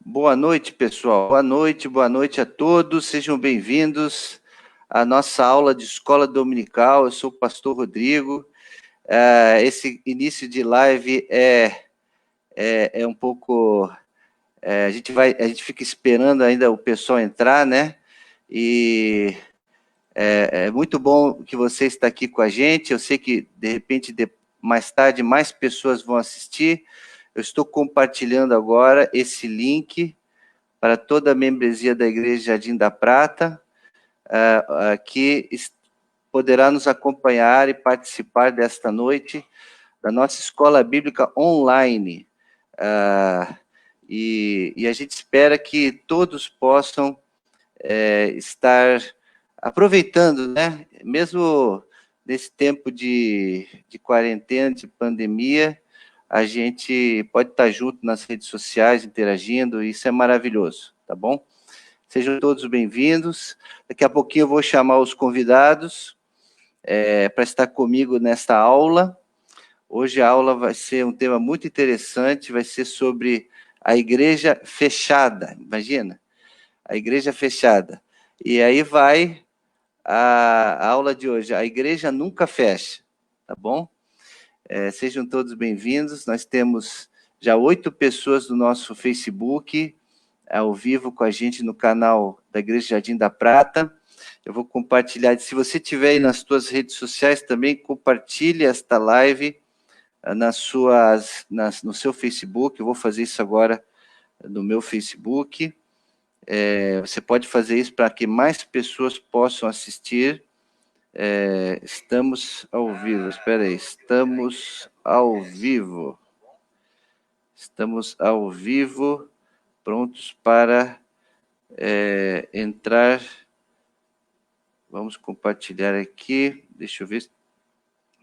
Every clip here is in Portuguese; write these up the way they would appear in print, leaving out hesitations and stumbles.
Boa noite, pessoal. Boa noite a todos. Sejam bem-vindos à nossa aula de Escola Dominical. Eu sou o pastor Rodrigo. Esse início de live é um pouco... a gente fica esperando ainda o pessoal entrar, né? E é muito bom que você está aqui com a gente. Eu sei que, de repente, mais tarde, mais pessoas vão assistir. Eu estou compartilhando agora esse link para toda a membresia da Igreja Jardim da Prata, que poderá nos acompanhar e participar desta noite da nossa escola bíblica online. E a gente espera que todos possam estar aproveitando, né? Mesmo nesse tempo de quarentena, de pandemia, a gente pode estar junto nas redes sociais, interagindo, e isso é maravilhoso, tá bom? Sejam todos bem-vindos. Daqui a pouquinho eu vou chamar os convidados para estar comigo nesta aula. Hoje a aula vai ser um tema muito interessante, vai ser sobre a igreja fechada, imagina, a igreja fechada. E aí vai a aula de hoje, a igreja nunca fecha, tá bom? Sejam todos bem-vindos. Nós temos já 8 pessoas no nosso Facebook, ao vivo com a gente no canal da Igreja Jardim da Prata. Eu vou compartilhar. Se você tiver aí nas suas redes sociais também, compartilhe esta live no seu Facebook. Eu vou fazer isso agora no meu Facebook. Você pode fazer isso para que mais pessoas possam assistir. Estamos ao vivo, espera aí, estamos ao vivo, prontos para entrar. Vamos compartilhar aqui, deixa eu ver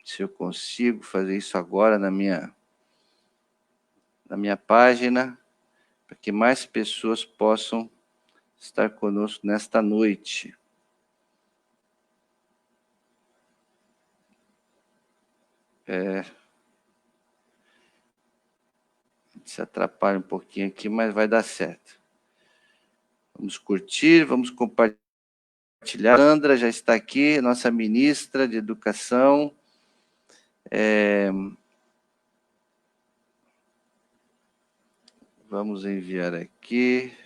se eu consigo fazer isso agora na minha página, para que mais pessoas possam estar conosco nesta noite. Se atrapalha um pouquinho aqui, mas vai dar certo. Vamos curtir, vamos compartilhar. Sandra já está aqui, nossa ministra de Educação. Vamos enviar aqui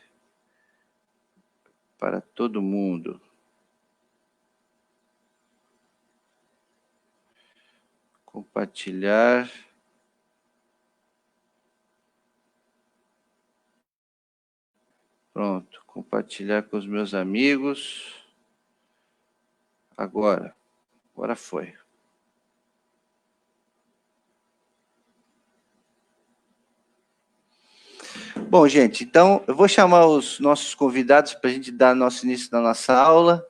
para todo mundo. Compartilhar. Pronto, compartilhar com os meus amigos. Agora foi. Bom, gente, então eu vou chamar os nossos convidados para a gente dar nosso início na nossa aula.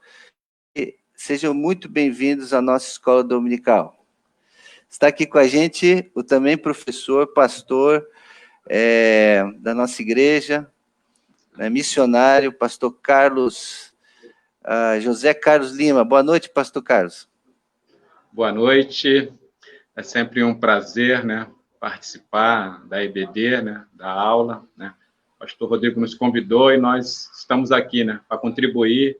E sejam muito bem-vindos à nossa escola dominical. Está aqui com a gente o também professor, pastor da nossa igreja, missionário, pastor Carlos, José Carlos Lima. Boa noite, pastor Carlos. Boa noite. É sempre um prazer, né, participar da EBD, né, da aula, né? O pastor Rodrigo nos convidou e nós estamos aqui, né, para contribuir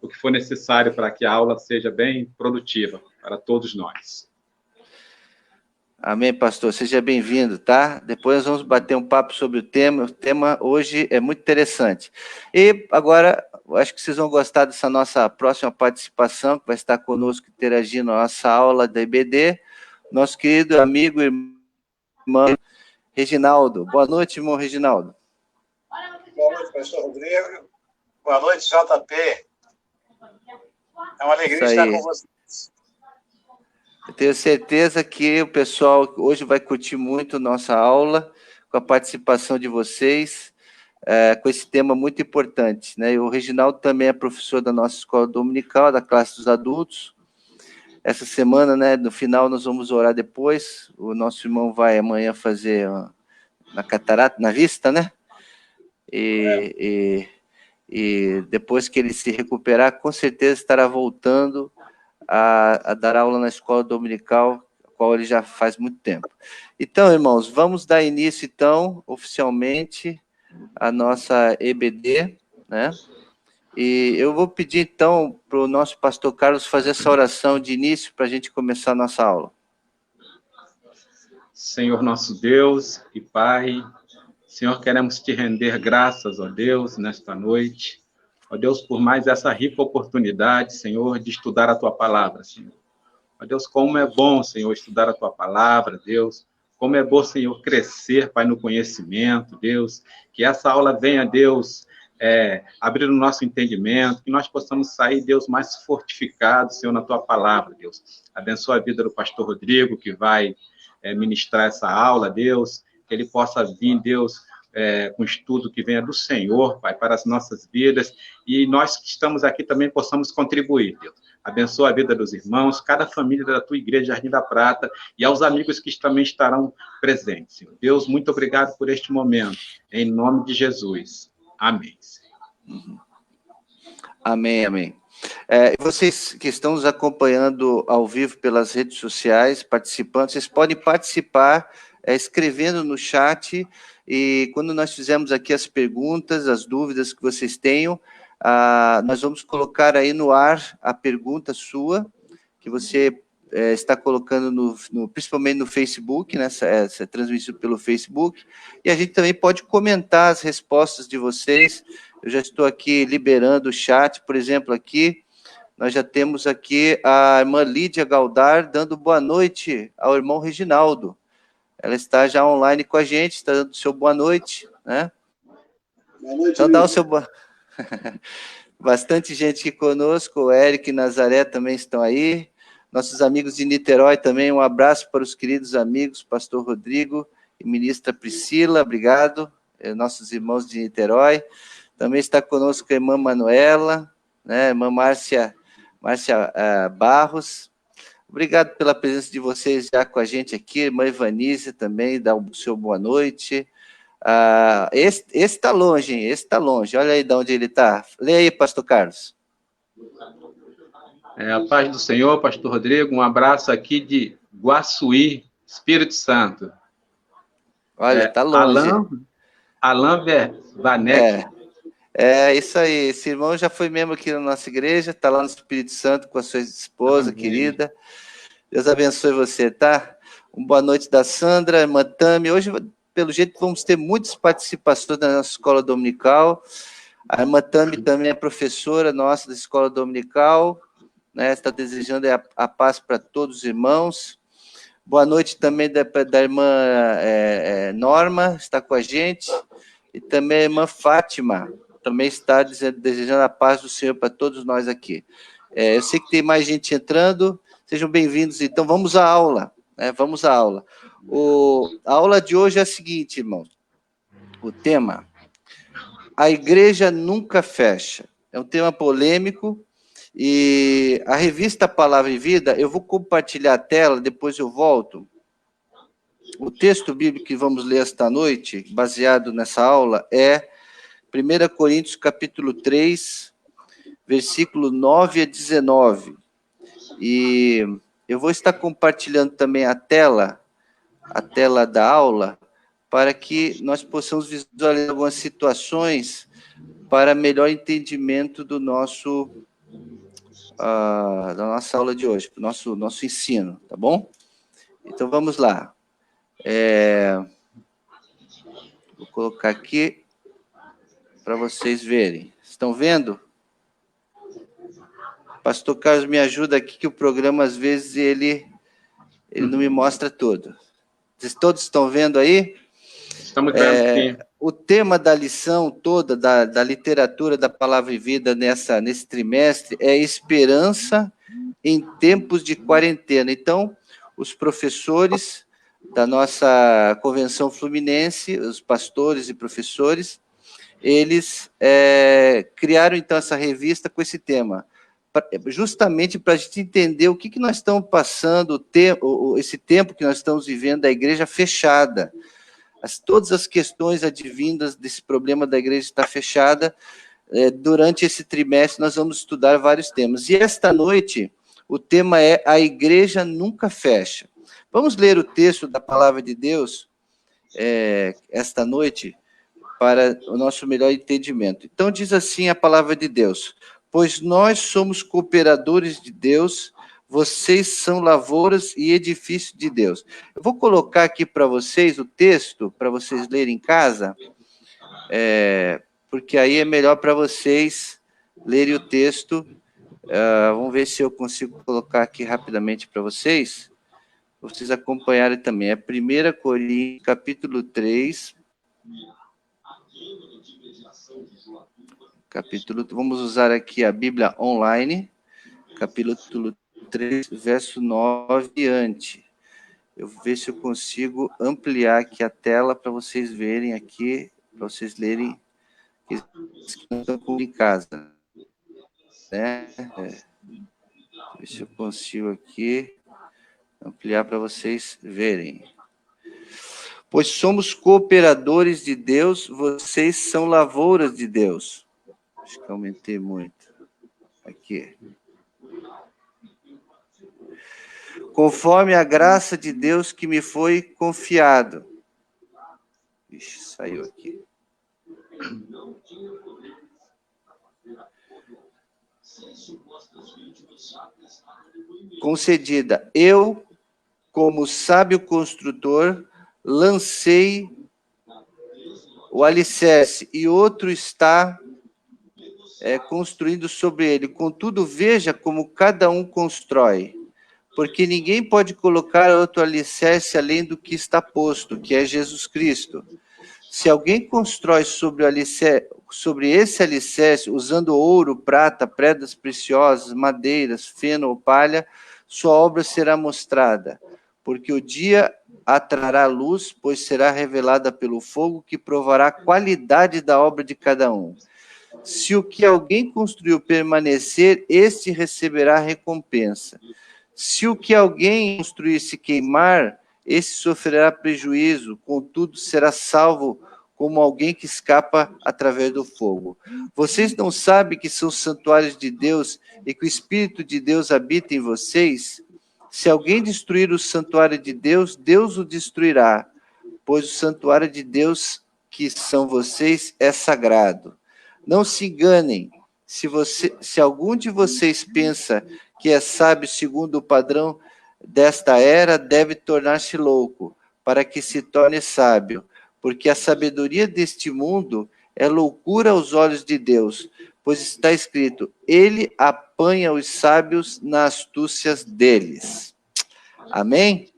o que for necessário para que a aula seja bem produtiva para todos nós. Amém, pastor. Seja bem-vindo, tá? Depois nós vamos bater um papo sobre o tema. O tema hoje é muito interessante. E agora, acho que vocês vão gostar dessa nossa próxima participação, que vai estar conosco interagindo na nossa aula da EBD, nosso querido amigo e irmão Reginaldo. Boa noite, irmão Reginaldo. Boa noite, pastor Rodrigo. Boa noite, JP. É uma alegria estar com vocês. Eu tenho certeza que o pessoal hoje vai curtir muito nossa aula, com a participação de vocês, com esse tema muito importante, né? E o Reginaldo também é professor da nossa escola dominical, da classe dos adultos. Essa semana, né, no final, nós vamos orar depois. O nosso irmão vai amanhã fazer na catarata, na vista, né? E depois que ele se recuperar, com certeza estará voltando a dar aula na escola dominical, a qual ele já faz muito tempo. Então, irmãos, vamos dar início, então, oficialmente, à nossa EBD, né? E eu vou pedir, então, para o nosso pastor Carlos fazer essa oração de início para a gente começar a nossa aula. Senhor nosso Deus e Pai, Senhor, queremos te render graças, ó Deus, nesta noite. Ó Deus, por mais essa rica oportunidade, Senhor, de estudar a Tua Palavra, Senhor. Ó Deus, como é bom, Senhor, estudar a Tua Palavra, Deus. Como é bom, Senhor, crescer, Pai, no conhecimento, Deus. Que essa aula venha, Deus, abrir o nosso entendimento, que nós possamos sair, Deus, mais fortificados, Senhor, na Tua Palavra, Deus. Abençoa a vida do pastor Rodrigo, que vai ministrar essa aula, Deus, que ele possa vir, Deus, com estudo que venha do Senhor, Pai, para as nossas vidas, e nós que estamos aqui também possamos contribuir, Deus. Abençoa a vida dos irmãos, cada família da Tua Igreja Jardim da Prata, e aos amigos que também estarão presentes, Senhor. Deus, muito obrigado por este momento, em nome de Jesus. Amém. Amém, amém. Vocês que estão nos acompanhando ao vivo pelas redes sociais, participando, vocês podem participar escrevendo no chat, e quando nós fizermos aqui as perguntas, as dúvidas que vocês tenham, nós vamos colocar aí no ar a pergunta sua, que você está colocando principalmente no Facebook, né, essa transmissão pelo Facebook, e a gente também pode comentar as respostas de vocês. Eu já estou aqui liberando o chat, por exemplo, aqui, nós já temos aqui a irmã Lídia Galdar dando boa noite ao irmão Reginaldo. Ela está já online com a gente, está dando o seu boa noite, né? Boa noite, então dá o seu boa... Bastante gente aqui conosco, o Eric e Nazaré também estão aí. Nossos amigos de Niterói também, um abraço para os queridos amigos, pastor Rodrigo e ministra Priscila, obrigado. Nossos irmãos de Niterói. Também está conosco a irmã Manuela, né, a irmã Márcia Barros. Obrigado pela presença de vocês já com a gente aqui. A irmã Ivanísia também, dá o seu boa noite. Esse está longe, hein? Esse está longe. Olha aí de onde ele está. Leia aí, pastor Carlos. A paz do Senhor, pastor Rodrigo. Um abraço aqui de Guaçuí, Espírito Santo. Olha, está longe. Alain Vanek. Isso aí. Esse irmão já foi membro aqui na nossa igreja, está lá no Espírito Santo com a sua esposa querida. Deus abençoe você, tá? Uma boa noite da Sandra, irmã Tami. Hoje, pelo jeito, vamos ter muitas participações na nossa escola dominical. A irmã Tami também é professora nossa da escola dominical, né? Está desejando a paz para todos os irmãos. Boa noite também da irmã Norma, está com a gente. E também a irmã Fátima, também está desejando a paz do Senhor para todos nós aqui. Eu sei que tem mais gente entrando, sejam bem-vindos. Então, vamos à aula, né? Vamos à aula. A aula de hoje é a seguinte, irmãos. O tema, a igreja nunca fecha. É um tema polêmico, e a revista Palavra e Vida, eu vou compartilhar a tela, depois eu volto. O texto bíblico que vamos ler esta noite, baseado nessa aula, é 1 Coríntios, capítulo 3, versículo 9 a 19. E eu vou estar compartilhando também a tela da aula, para que nós possamos visualizar algumas situações para melhor entendimento da nossa aula de hoje, do nosso ensino, tá bom? Então, vamos lá. Vou colocar aqui para vocês verem. Estão vendo? Pastor Carlos, me ajuda aqui, que o programa, às vezes, ele não me mostra tudo. Vocês todos estão vendo aí? Estamos vendo, sim. O tema da lição toda, da literatura da Palavra e Vida nesse trimestre, é esperança em tempos de quarentena. Então, os professores da nossa Convenção Fluminense, os pastores e professores, eles criaram, então, essa revista com esse tema, justamente para a gente entender o que nós estamos passando, esse tempo que nós estamos vivendo da igreja fechada. Todas as questões advindas desse problema da igreja estar fechada, durante esse trimestre nós vamos estudar vários temas. E esta noite, o tema é A Igreja Nunca Fecha. Vamos ler o texto da palavra de Deus esta noite para o nosso melhor entendimento. Então diz assim a palavra de Deus: pois nós somos cooperadores de Deus, vocês são lavouras e edifício de Deus. Eu vou colocar aqui para vocês o texto, para vocês lerem em casa, porque aí é melhor para vocês lerem o texto. Vamos ver se eu consigo colocar aqui rapidamente para vocês acompanharem também. É 1 Coríntios, capítulo 3, vamos usar aqui a Bíblia online, capítulo 3, verso 9 e diante. Eu vou ver se eu consigo ampliar aqui a tela para vocês verem aqui, para vocês lerem, que não estão em casa. Né? Ver se eu consigo aqui ampliar para vocês verem. Pois somos cooperadores de Deus, vocês são lavouras de Deus. Acho que aumentei muito. Aqui. Conforme a graça de Deus que me foi confiado. Ixi, saiu aqui. Concedida. Eu, como sábio construtor, lancei o alicerce e outro está construindo sobre ele. Contudo, veja como cada um constrói, porque ninguém pode colocar outro alicerce além do que está posto, que é Jesus Cristo. Se alguém constrói sobre esse alicerce, usando ouro, prata, pedras preciosas, madeiras, feno ou palha, sua obra será mostrada, porque o dia a trará luz, pois será revelada pelo fogo, que provará a qualidade da obra de cada um. Se o que alguém construiu permanecer, este receberá recompensa. Se o que alguém construir se queimar, esse sofrerá prejuízo, contudo será salvo como alguém que escapa através do fogo. Vocês não sabem que são santuários de Deus e que o Espírito de Deus habita em vocês? Se alguém destruir o santuário de Deus, Deus o destruirá, pois o santuário de Deus, que são vocês, é sagrado. Não se enganem, se algum de vocês pensa que é sábio segundo o padrão desta era, deve tornar-se louco, para que se torne sábio, porque a sabedoria deste mundo é loucura aos olhos de Deus, pois está escrito, ele apanha os sábios nas astúcias deles. Amém?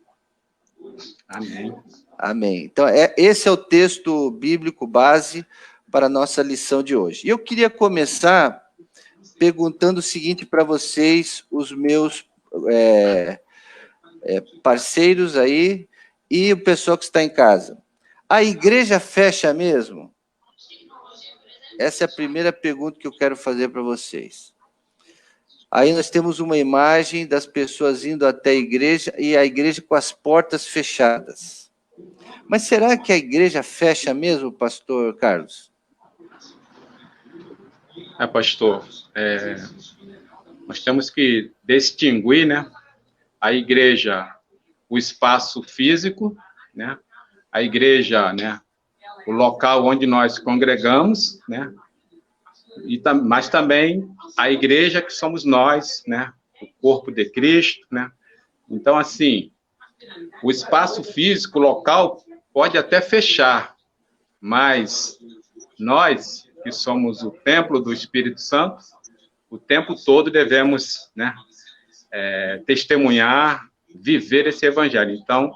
Amém. Amém. Então, esse é o texto bíblico base para a nossa lição de hoje. E eu queria começar perguntando o seguinte para vocês, os meus parceiros aí e o pessoal que está em casa. A igreja fecha mesmo? Essa é a primeira pergunta que eu quero fazer para vocês. Aí nós temos uma imagem das pessoas indo até a igreja e a igreja com as portas fechadas. Mas será que a igreja fecha mesmo, pastor Carlos? Pastor, nós temos que distinguir, né, a igreja, o espaço físico, né, a igreja, né, o local onde nós congregamos, né, mas também a igreja que somos nós, né, o corpo de Cristo, né. Então, assim, o espaço físico, local, pode até fechar, mas nós, que somos o templo do Espírito Santo, o tempo todo devemos, né, testemunhar, viver esse evangelho. Então,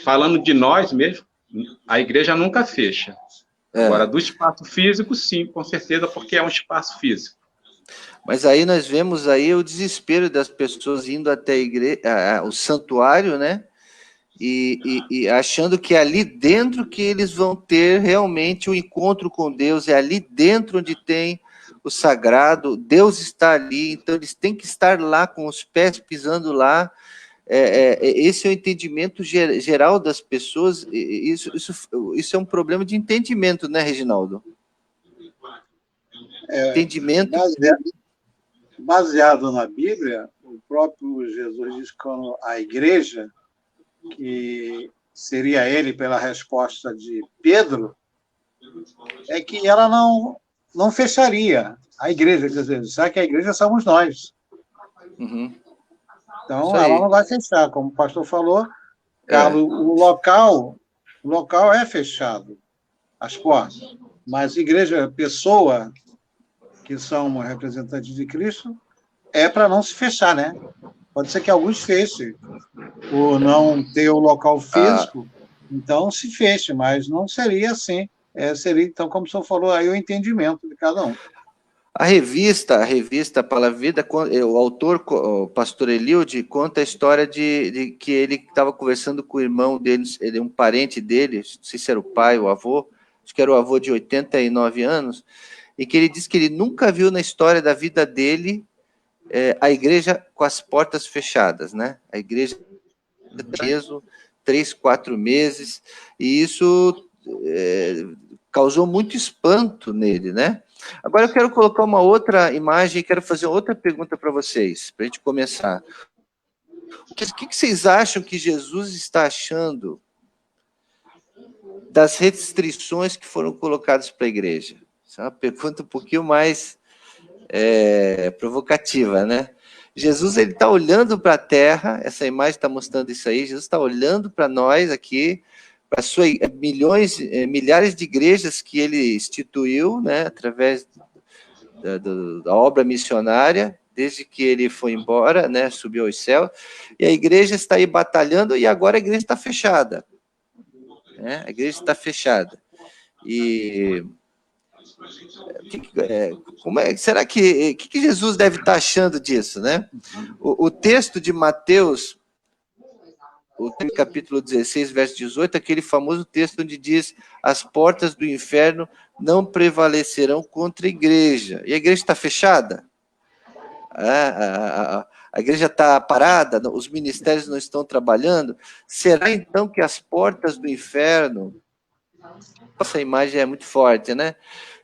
falando de nós mesmo, a igreja nunca fecha. Agora, do espaço físico, sim, com certeza, porque é um espaço físico. Mas aí nós vemos aí o desespero das pessoas indo até a igreja, o santuário, né? E achando que é ali dentro que eles vão ter realmente o encontro com Deus, é ali dentro onde tem o sagrado, Deus está ali, então eles têm que estar lá com os pés pisando lá. Esse é o entendimento geral das pessoas. Isso é um problema de entendimento, né, Reginaldo? Entendimento. Baseado na Bíblia, o próprio Jesus diz que a igreja que seria ele pela resposta de Pedro, é que ela não fecharia a igreja, quer dizer, já que a igreja somos nós. Uhum. Então, ela não vai fechar, como o pastor falou, Carlos, o local é fechado, as portas, mas igreja, pessoa, que são representantes de Cristo, é para não se fechar, né? Pode ser que alguns fechem, por não ter o local físico, então se feche, mas não seria assim. Seria, então, como o senhor falou, aí o entendimento de cada um. A revista Palavra Vida, o autor, o pastor Eliud, conta a história de que ele estava conversando com o irmão dele, ele, um parente dele, não sei se era o pai ou o avô, acho que era o avô de 89 anos, e que ele disse que ele nunca viu na história da vida dele a igreja com as portas fechadas, né? A igreja preso 3, 4 meses, e isso causou muito espanto nele, né? Agora eu quero colocar uma outra imagem, quero fazer outra pergunta para vocês, para a gente começar. O que vocês acham que Jesus está achando das restrições que foram colocadas para a igreja? Essa é uma pergunta um pouquinho mais provocativa, né? Jesus, ele está olhando para a terra, essa imagem está mostrando isso aí, Jesus está olhando para nós aqui, para milhares de igrejas que ele instituiu, né, através da obra missionária, desde que ele foi embora, né, subiu aos céus, e a igreja está aí batalhando, e agora a igreja está fechada, né, a igreja está fechada, e será que Jesus deve estar achando disso, né? O texto de Mateus, o capítulo 16, verso 18, aquele famoso texto onde diz: as portas do inferno não prevalecerão contra a igreja. E a igreja está fechada? A igreja está parada? Os ministérios não estão trabalhando? Será então que as portas do inferno... Essa imagem é muito forte, né?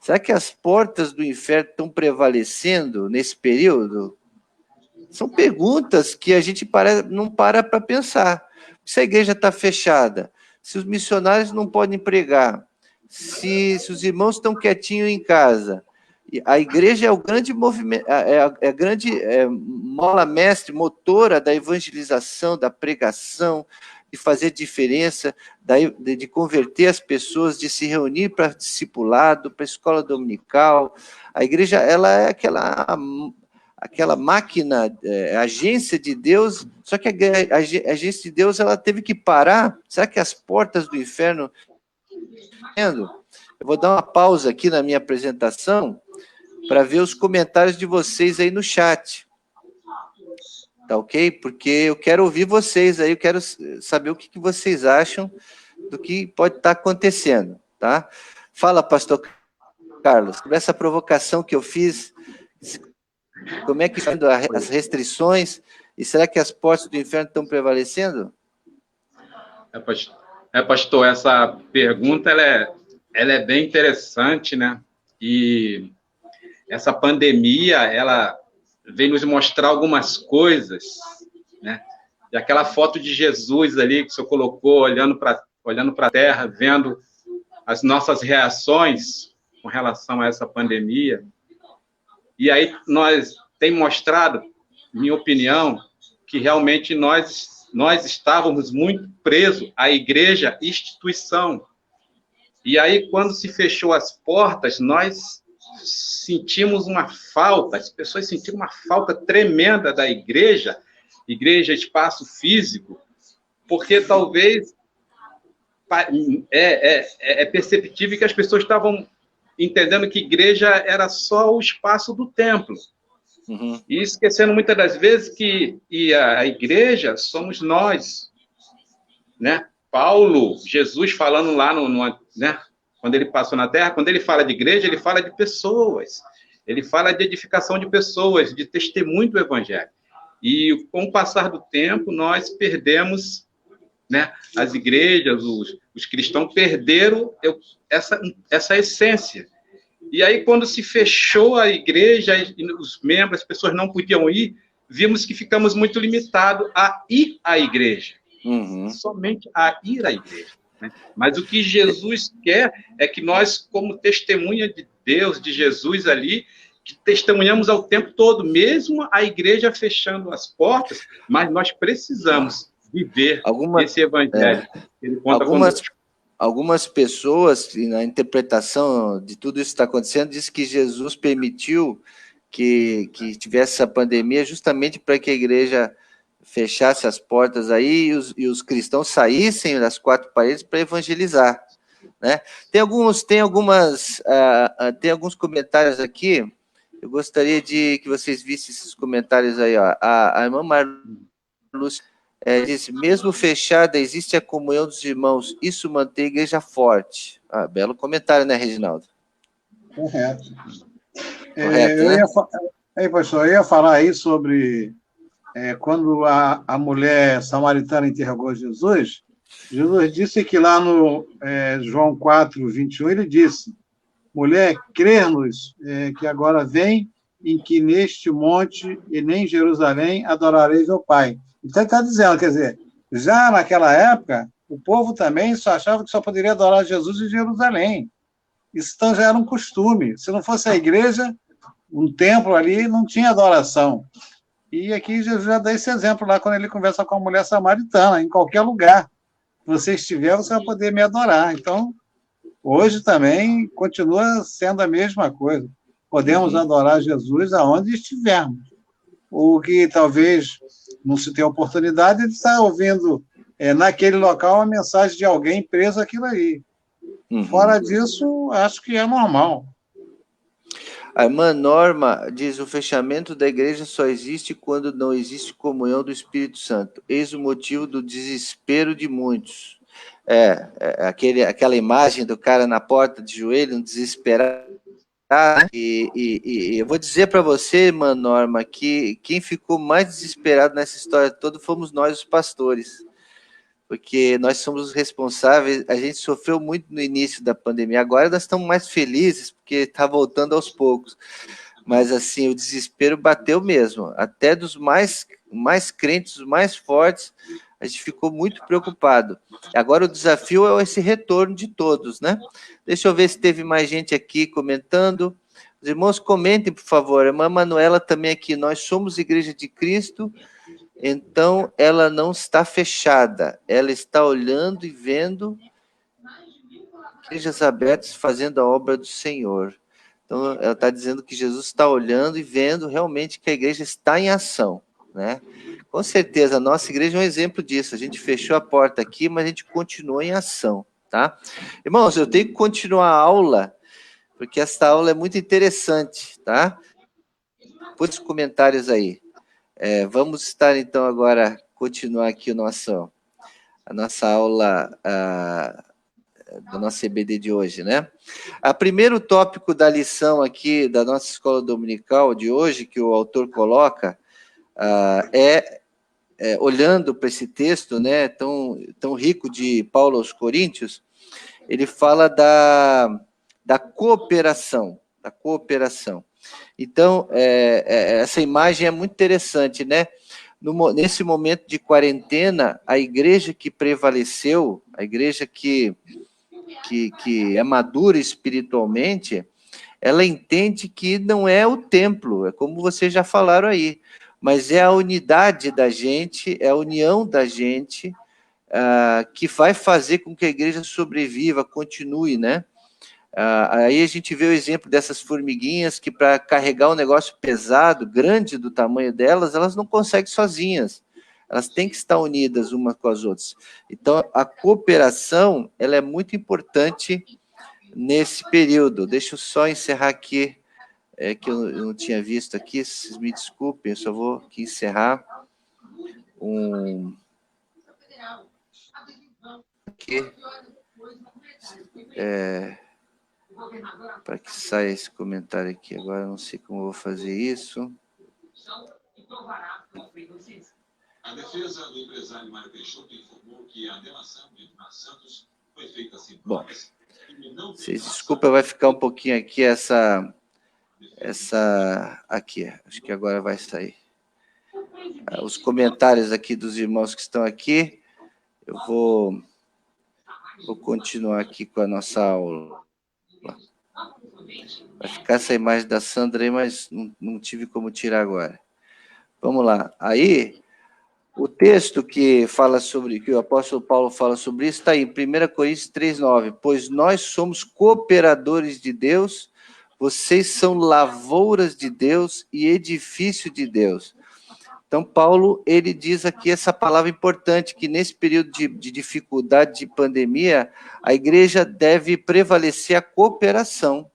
Será que as portas do inferno estão prevalecendo nesse período? São perguntas que a gente não para pensar. Se a igreja está fechada, se os missionários não podem pregar, se os irmãos estão quietinhos em casa, a igreja é o grande movimento, a grande mola mestre, motora da evangelização, da pregação, de fazer diferença, de converter as pessoas, de se reunir para discipulado, para a escola dominical. A igreja, ela é aquela máquina, agência de Deus, só que a agência de Deus, ela teve que parar. Será que as portas do inferno... Eu vou dar uma pausa aqui na minha apresentação para ver os comentários de vocês aí no chat. Tá ok? Porque eu quero ouvir vocês aí, eu quero saber o que vocês acham do que pode estar acontecendo, tá? Fala, pastor Carlos, sobre essa provocação que eu fiz, como é que estão as restrições, e será que as portas do inferno estão prevalecendo? Pastor, essa pergunta, ela é bem interessante, né? E essa pandemia, ela vem nos mostrar algumas coisas, né? E aquela foto de Jesus ali que o senhor colocou, olhando para a terra, vendo as nossas reações com relação a essa pandemia. E aí tem mostrado, minha opinião, que realmente nós estávamos muito presos à igreja instituição. E aí, quando se fechou as portas, nós sentimos uma falta, as pessoas sentiram uma falta tremenda da igreja, espaço físico, porque talvez é perceptível que as pessoas estavam entendendo que igreja era só o espaço do templo. Uhum. E esquecendo muitas das vezes que a igreja somos nós, né? Paulo, Jesus falando lá né? Quando ele passou na terra, quando ele fala de igreja, ele fala de pessoas. Ele fala de edificação de pessoas, de testemunho do evangelho. E com o passar do tempo, nós perdemos, né? As igrejas, os cristãos perderam essa essência. E aí, quando se fechou a igreja, os membros, as pessoas não podiam ir, vimos que ficamos muito limitados a ir à igreja. somente a ir à igreja. Né? Mas o que Jesus quer é que nós, como testemunha de Deus, de Jesus ali, que testemunhamos ao tempo todo, mesmo a igreja fechando as portas, mas nós precisamos viver esse evangelho. Ele conta algumas pessoas, na interpretação de tudo isso que está acontecendo, diz que Jesus permitiu que tivesse essa pandemia justamente para que a igreja fechasse as portas aí e os cristãos saíssem das quatro paredes para evangelizar, né? Tem alguns comentários aqui. Eu gostaria de que vocês vissem esses comentários aí, ó. A irmã Marlúcia diz: mesmo fechada, existe a comunhão dos irmãos, isso mantém a igreja forte. Belo comentário, né, Reginaldo? Correto. Pastor, eu ia falar aí sobre quando a mulher samaritana interrogou Jesus. Jesus disse que lá no João 4, 21, ele disse: mulher, crê-nos que agora vem em que neste monte e nem em Jerusalém adorareis ao Pai. Então ele está dizendo, quer dizer, já naquela época, o povo também só achava que só poderia adorar Jesus em Jerusalém. Isso então já era um costume. Se não fosse a igreja, um templo ali, não tinha adoração. E aqui Jesus já dá esse exemplo lá, quando ele conversa com a mulher samaritana, em qualquer lugar que você estiver, você vai poder me adorar. Então, hoje também continua sendo a mesma coisa. Podemos adorar Jesus aonde estivermos. O que talvez não se tenha oportunidade de estar ouvindo naquele local a mensagem de alguém preso àquilo aí. Fora disso, acho que é normal. A irmã Norma diz: o fechamento da igreja só existe quando não existe comunhão do Espírito Santo. Eis o motivo do desespero de muitos. Aquela imagem do cara na porta de joelho, um desesperado. E eu vou dizer para você, irmã Norma, que quem ficou mais desesperado nessa história toda fomos nós, os pastores. Porque nós somos os responsáveis, a gente sofreu muito no início da pandemia, agora nós estamos mais felizes, porque está voltando aos poucos, mas assim, o desespero bateu mesmo, até dos mais crentes, os mais fortes, a gente ficou muito preocupado. Agora o desafio é esse retorno de todos, né? Deixa eu ver se teve mais gente aqui comentando. Os irmãos, comentem, por favor. A irmã Manuela também aqui, nós somos Igreja de Cristo, então ela não está fechada, ela está olhando e vendo igrejas abertas fazendo a obra do Senhor. Então ela está dizendo que Jesus está olhando e vendo realmente que a igreja está em ação, né? Com certeza, a nossa igreja é um exemplo disso. A gente fechou a porta aqui, mas a gente continua em ação, tá? Irmãos, eu tenho que continuar a aula, porque essa aula é muito interessante, tá? Põe os comentários aí. Vamos estar, então, agora, continuar aqui a nossa aula do nosso EBD de hoje, né? O primeiro tópico da lição aqui da nossa escola dominical de hoje, que o autor coloca, olhando para esse texto, né, tão rico de Paulo aos Coríntios, ele fala da cooperação, Então, essa imagem é muito interessante, né? Nesse momento de quarentena, a igreja que prevaleceu, a igreja que é madura espiritualmente, ela entende que não é o templo, é como vocês já falaram aí, mas é a unidade da gente, é a união da gente, que vai fazer com que a igreja sobreviva, continue, né? Aí a gente vê o exemplo dessas formiguinhas que, para carregar um negócio pesado, grande do tamanho delas, elas não conseguem sozinhas. Elas têm que estar unidas umas com as outras. Então, a cooperação, ela é muito importante nesse período. Deixa eu só encerrar aqui, que eu não tinha visto aqui, vocês me desculpem, eu só vou aqui encerrar aqui. Para que saia esse comentário aqui. Agora eu não sei como eu vou fazer isso. A defesa do empresário Mário Peixoto informou que a delação de Edmar Santos foi feita assim. Bom, vocês desculpa, vai ficar um pouquinho aqui essa aqui. Acho que agora vai sair. Os comentários aqui dos irmãos que estão aqui. Eu vou continuar aqui com a nossa aula. Vai ficar essa imagem da Sandra aí, mas não tive como tirar agora. Vamos lá. Aí, o texto que o apóstolo Paulo fala sobre isso está aí, 1 Coríntios 3,9. Pois nós somos cooperadores de Deus, vocês são lavouras de Deus e edifício de Deus. Então, Paulo, ele diz aqui essa palavra importante, que nesse período de dificuldade, de pandemia, a igreja deve prevalecer a cooperação.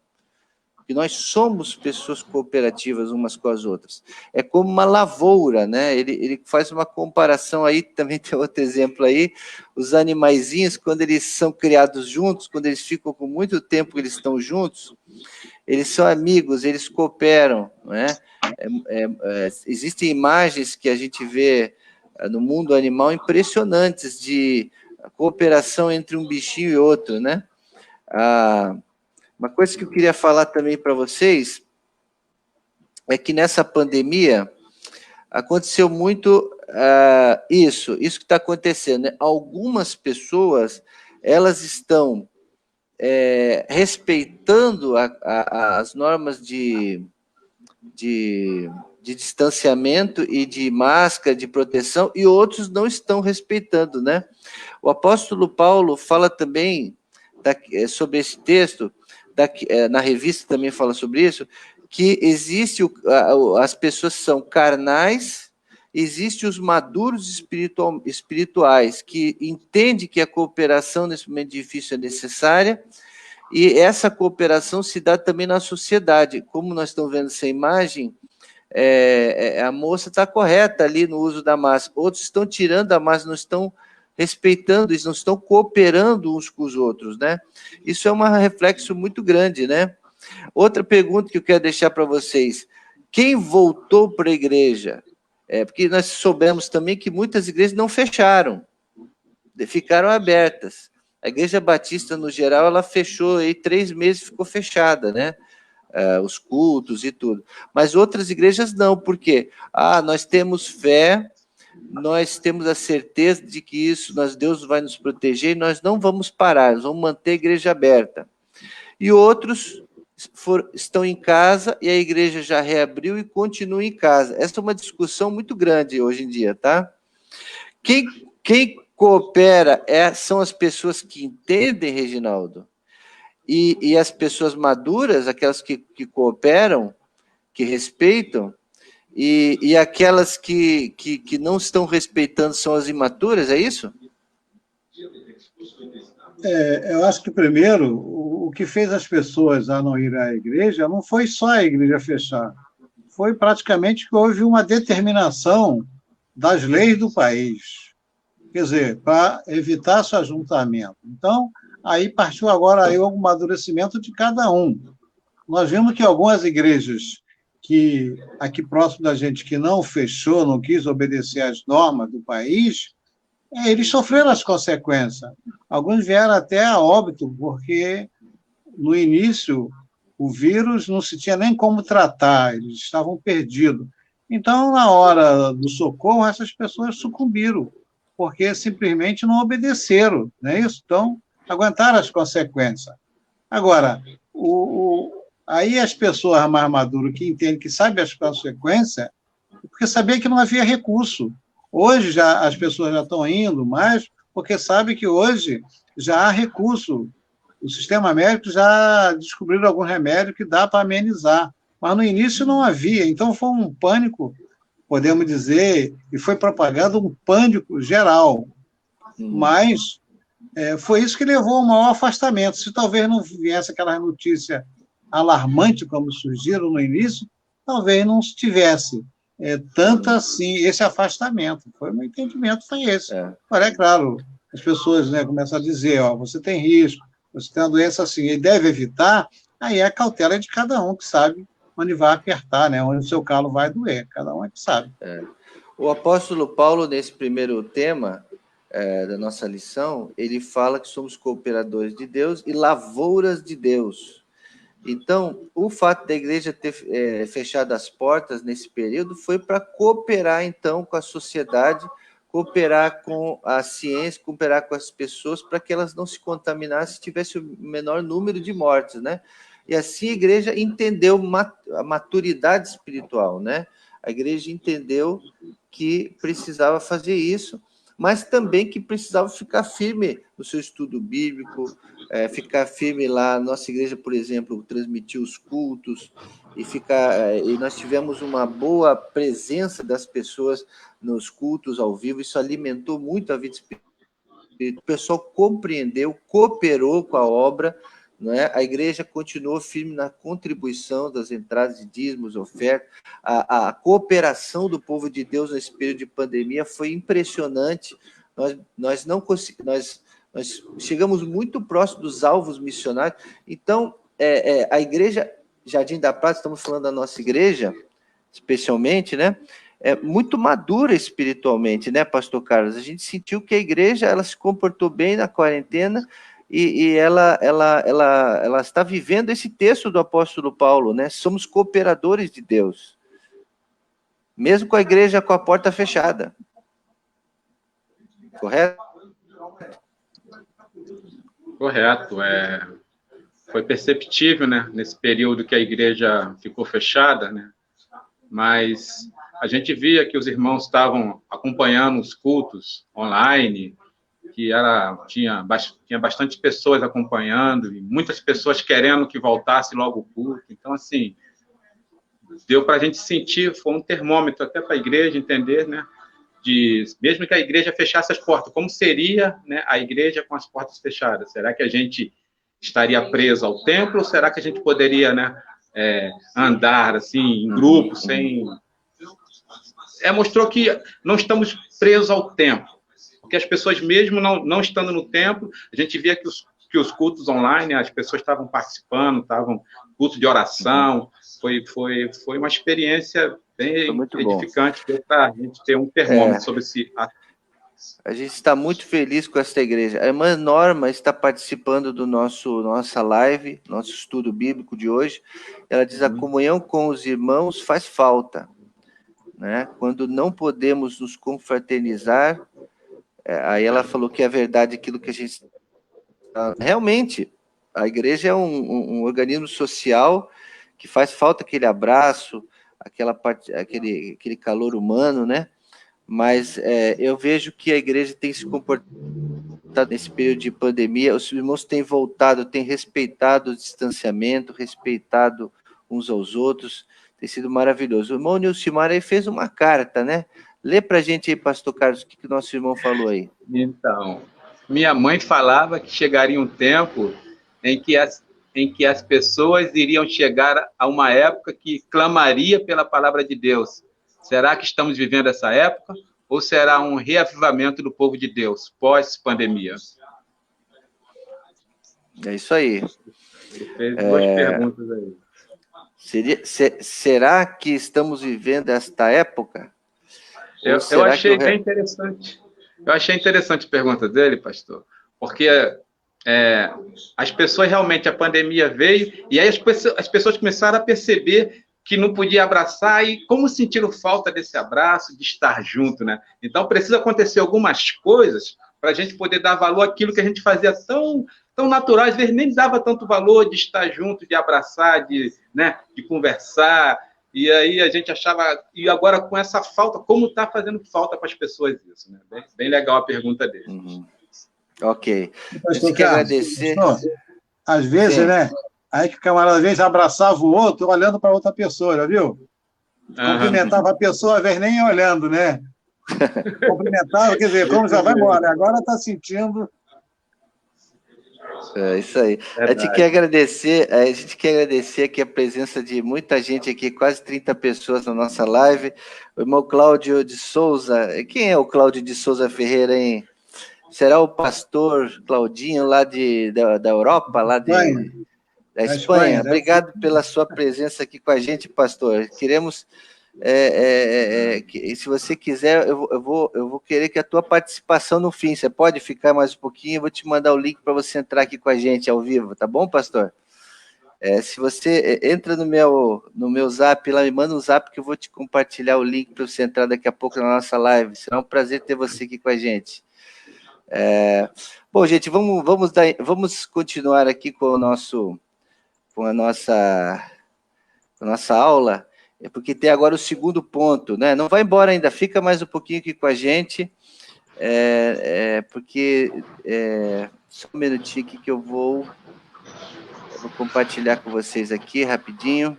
Que nós somos pessoas cooperativas umas com as outras. É como uma lavoura, né? Ele faz uma comparação aí, também tem outro exemplo aí, os animaizinhos, quando eles são criados juntos, quando eles ficam com muito tempo que eles estão juntos, eles são amigos, eles cooperam, né? Existem imagens que a gente vê no mundo animal impressionantes de cooperação entre um bichinho e outro, né? Uma coisa que eu queria falar também para vocês é que nessa pandemia aconteceu muito isso que está acontecendo, né? Algumas pessoas, elas estão respeitando as normas de distanciamento e de máscara, de proteção, e outros não estão respeitando, né? O apóstolo Paulo fala também sobre esse texto, na revista também fala sobre isso, que existe as pessoas são carnais, existe os maduros espirituais, que entendem que a cooperação nesse momento difícil é necessária, e essa cooperação se dá também na sociedade. Como nós estamos vendo essa imagem, a moça está correta ali no uso da máscara, outros estão tirando a máscara, não estão respeitando isso, não estão cooperando uns com os outros, né? Isso é um reflexo muito grande, né? Outra pergunta que eu quero deixar para vocês: quem voltou para a igreja? Porque nós soubemos também que muitas igrejas não fecharam, ficaram abertas. A Igreja Batista, no geral, ela fechou aí 3 meses, ficou fechada, né? Os cultos e tudo. Mas outras igrejas não, por quê? Nós temos fé, nós temos a certeza de que Deus vai nos proteger e nós não vamos parar, nós vamos manter a igreja aberta. E outros estão em casa e a igreja já reabriu e continua em casa. Essa é uma discussão muito grande hoje em dia, tá? Quem coopera são as pessoas que entendem, Reginaldo, e as pessoas maduras, aquelas que cooperam, que respeitam, e aquelas que não estão respeitando são as imaturas, é isso? Eu acho que, primeiro, o que fez as pessoas a não ir à igreja não foi só a igreja fechar, foi praticamente que houve uma determinação das leis do país, quer dizer, para evitar seu ajuntamento. Então, aí partiu agora aí o amadurecimento de cada um. Nós vimos que algumas igrejas que aqui próximo da gente que não fechou, não quis obedecer às normas do país, eles sofreram as consequências. Alguns vieram até a óbito, porque no início o vírus não se tinha nem como tratar, eles estavam perdidos. Então, na hora do socorro, essas pessoas sucumbiram, porque simplesmente não obedeceram, não é isso? Então, aguentaram as consequências. Agora, aí as pessoas mais maduras que entendem, que sabem as consequências, porque sabiam que não havia recurso. Hoje já as pessoas já estão indo mais, porque sabem que hoje já há recurso. O sistema médico já descobriu algum remédio que dá para amenizar, mas no início não havia, então foi um pânico, podemos dizer, e foi propagando um pânico geral. Mas foi isso que levou ao maior afastamento. Se talvez não viesse aquela notícia alarmante como surgiram no início, talvez não tivesse tanto assim esse afastamento. Foi o meu entendimento, foi esse. Agora, é claro, as pessoas começam a dizer, você tem risco, você tem uma doença assim, e deve evitar, aí a cautela é de cada um que sabe onde vai apertar, né? Onde o seu calo vai doer, cada um é que sabe. O apóstolo Paulo, nesse primeiro tema da nossa lição, ele fala que somos cooperadores de Deus e lavouras de Deus. Então, o fato da igreja ter fechado as portas nesse período foi para cooperar, então, com a sociedade, cooperar com a ciência, cooperar com as pessoas para que elas não se contaminassem se tivesse o menor número de mortes, né? E assim a igreja entendeu a maturidade espiritual, né? A igreja entendeu que precisava fazer isso, mas também que precisava ficar firme no seu estudo bíblico, ficar firme lá. Nossa igreja, por exemplo, transmitiu os cultos, e nós tivemos uma boa presença das pessoas nos cultos ao vivo, isso alimentou muito a vida espiritual. O pessoal compreendeu, cooperou com a obra, não é? A igreja continuou firme na contribuição das entradas de dízimos, ofertas. A cooperação do povo de Deus nesse período de pandemia foi impressionante. Nós chegamos muito próximo dos alvos missionários. Então, a igreja Jardim da Prata, estamos falando da nossa igreja, especialmente, né? É muito madura espiritualmente, né, pastor Carlos? A gente sentiu que a igreja ela se comportou bem na quarentena e ela está vivendo esse texto do apóstolo Paulo, né? Somos cooperadores de Deus, mesmo com a igreja com a porta fechada. Correto? Correto. Foi perceptível, né, nesse período que a igreja ficou fechada, né? Mas a gente via que os irmãos estavam acompanhando os cultos online, que tinha bastante pessoas acompanhando e muitas pessoas querendo que voltasse logo o culto. Então, assim, deu para a gente sentir, foi um termômetro até para a igreja entender, né? Mesmo que a igreja fechasse as portas, como seria, né, a igreja com as portas fechadas? Será que a gente estaria preso ao templo ou será que a gente poderia, né, andar assim em grupo, sem... mostrou que não estamos presos ao templo, porque as pessoas mesmo não estando no templo, a gente via que os cultos online, as pessoas estavam participando, culto de oração, foi uma experiência bem edificante para a gente ter um termômetro sobre esse... A gente está muito feliz com essa igreja. A irmã Norma está participando do nossa live, nosso estudo bíblico de hoje. Ela diz: a comunhão com os irmãos faz falta, né? Quando não podemos nos confraternizar, aí ela falou que é verdade aquilo que a gente... Realmente, a igreja é um organismo social que faz falta aquele abraço, aquele calor humano, né? Mas eu vejo que a igreja tem se comportado nesse período de pandemia, os irmãos têm voltado, têm respeitado o distanciamento, respeitado uns aos outros, tem sido maravilhoso. O irmão Nilcimar aí fez uma carta, né? Lê para a gente aí, pastor Carlos, o que o nosso irmão falou aí. Então, minha mãe falava que chegaria um tempo em que as pessoas iriam chegar a uma época que clamaria pela palavra de Deus. Será que estamos vivendo essa época? Ou será um reavivamento do povo de Deus pós-pandemia? É isso aí. Ele fez duas perguntas aí. Será que estamos vivendo esta época? Eu achei bem interessante. Eu achei interessante a pergunta dele, pastor, porque as pessoas realmente, a pandemia veio, e aí as pessoas começaram a perceber que não podia abraçar, e como sentiram falta desse abraço, de estar junto, né? Então, precisa acontecer algumas coisas para a gente poder dar valor àquilo que a gente fazia tão natural, às vezes nem dava tanto valor de estar junto, de abraçar, de conversar, e aí a gente achava... E agora, com essa falta, como está fazendo falta para as pessoas isso, né? Bem legal a pergunta dele. Ok. A gente quer agradecer... Às vezes, sim, né? Aí que o camarada, às vezes, abraçava o outro olhando para outra pessoa, já viu? Cumprimentava a pessoa, às vezes, nem olhando, né? Cumprimentava, quer dizer, como já vai embora, agora está sentindo... É isso aí. A gente quer agradecer aqui a presença de muita gente aqui, quase 30 pessoas na nossa live. O irmão Cláudio de Souza. Quem é o Cláudio de Souza Ferreira, hein? Será o pastor Claudinho lá da Europa, lá da Espanha. Obrigado pela sua presença aqui com a gente, pastor. Queremos, se você quiser, eu vou querer que a tua participação no fim, você pode ficar mais um pouquinho, eu vou te mandar o link para você entrar aqui com a gente ao vivo, tá bom, pastor? Se você entra no meu zap lá, me manda um zap que eu vou te compartilhar o link para você entrar daqui a pouco na nossa live. Será um prazer ter você aqui com a gente. Bom, gente, vamos continuar aqui com a nossa aula, porque tem agora o segundo ponto, né? Não vai embora ainda, fica mais um pouquinho aqui com a gente, porque só um minutinho aqui que eu vou compartilhar com vocês aqui rapidinho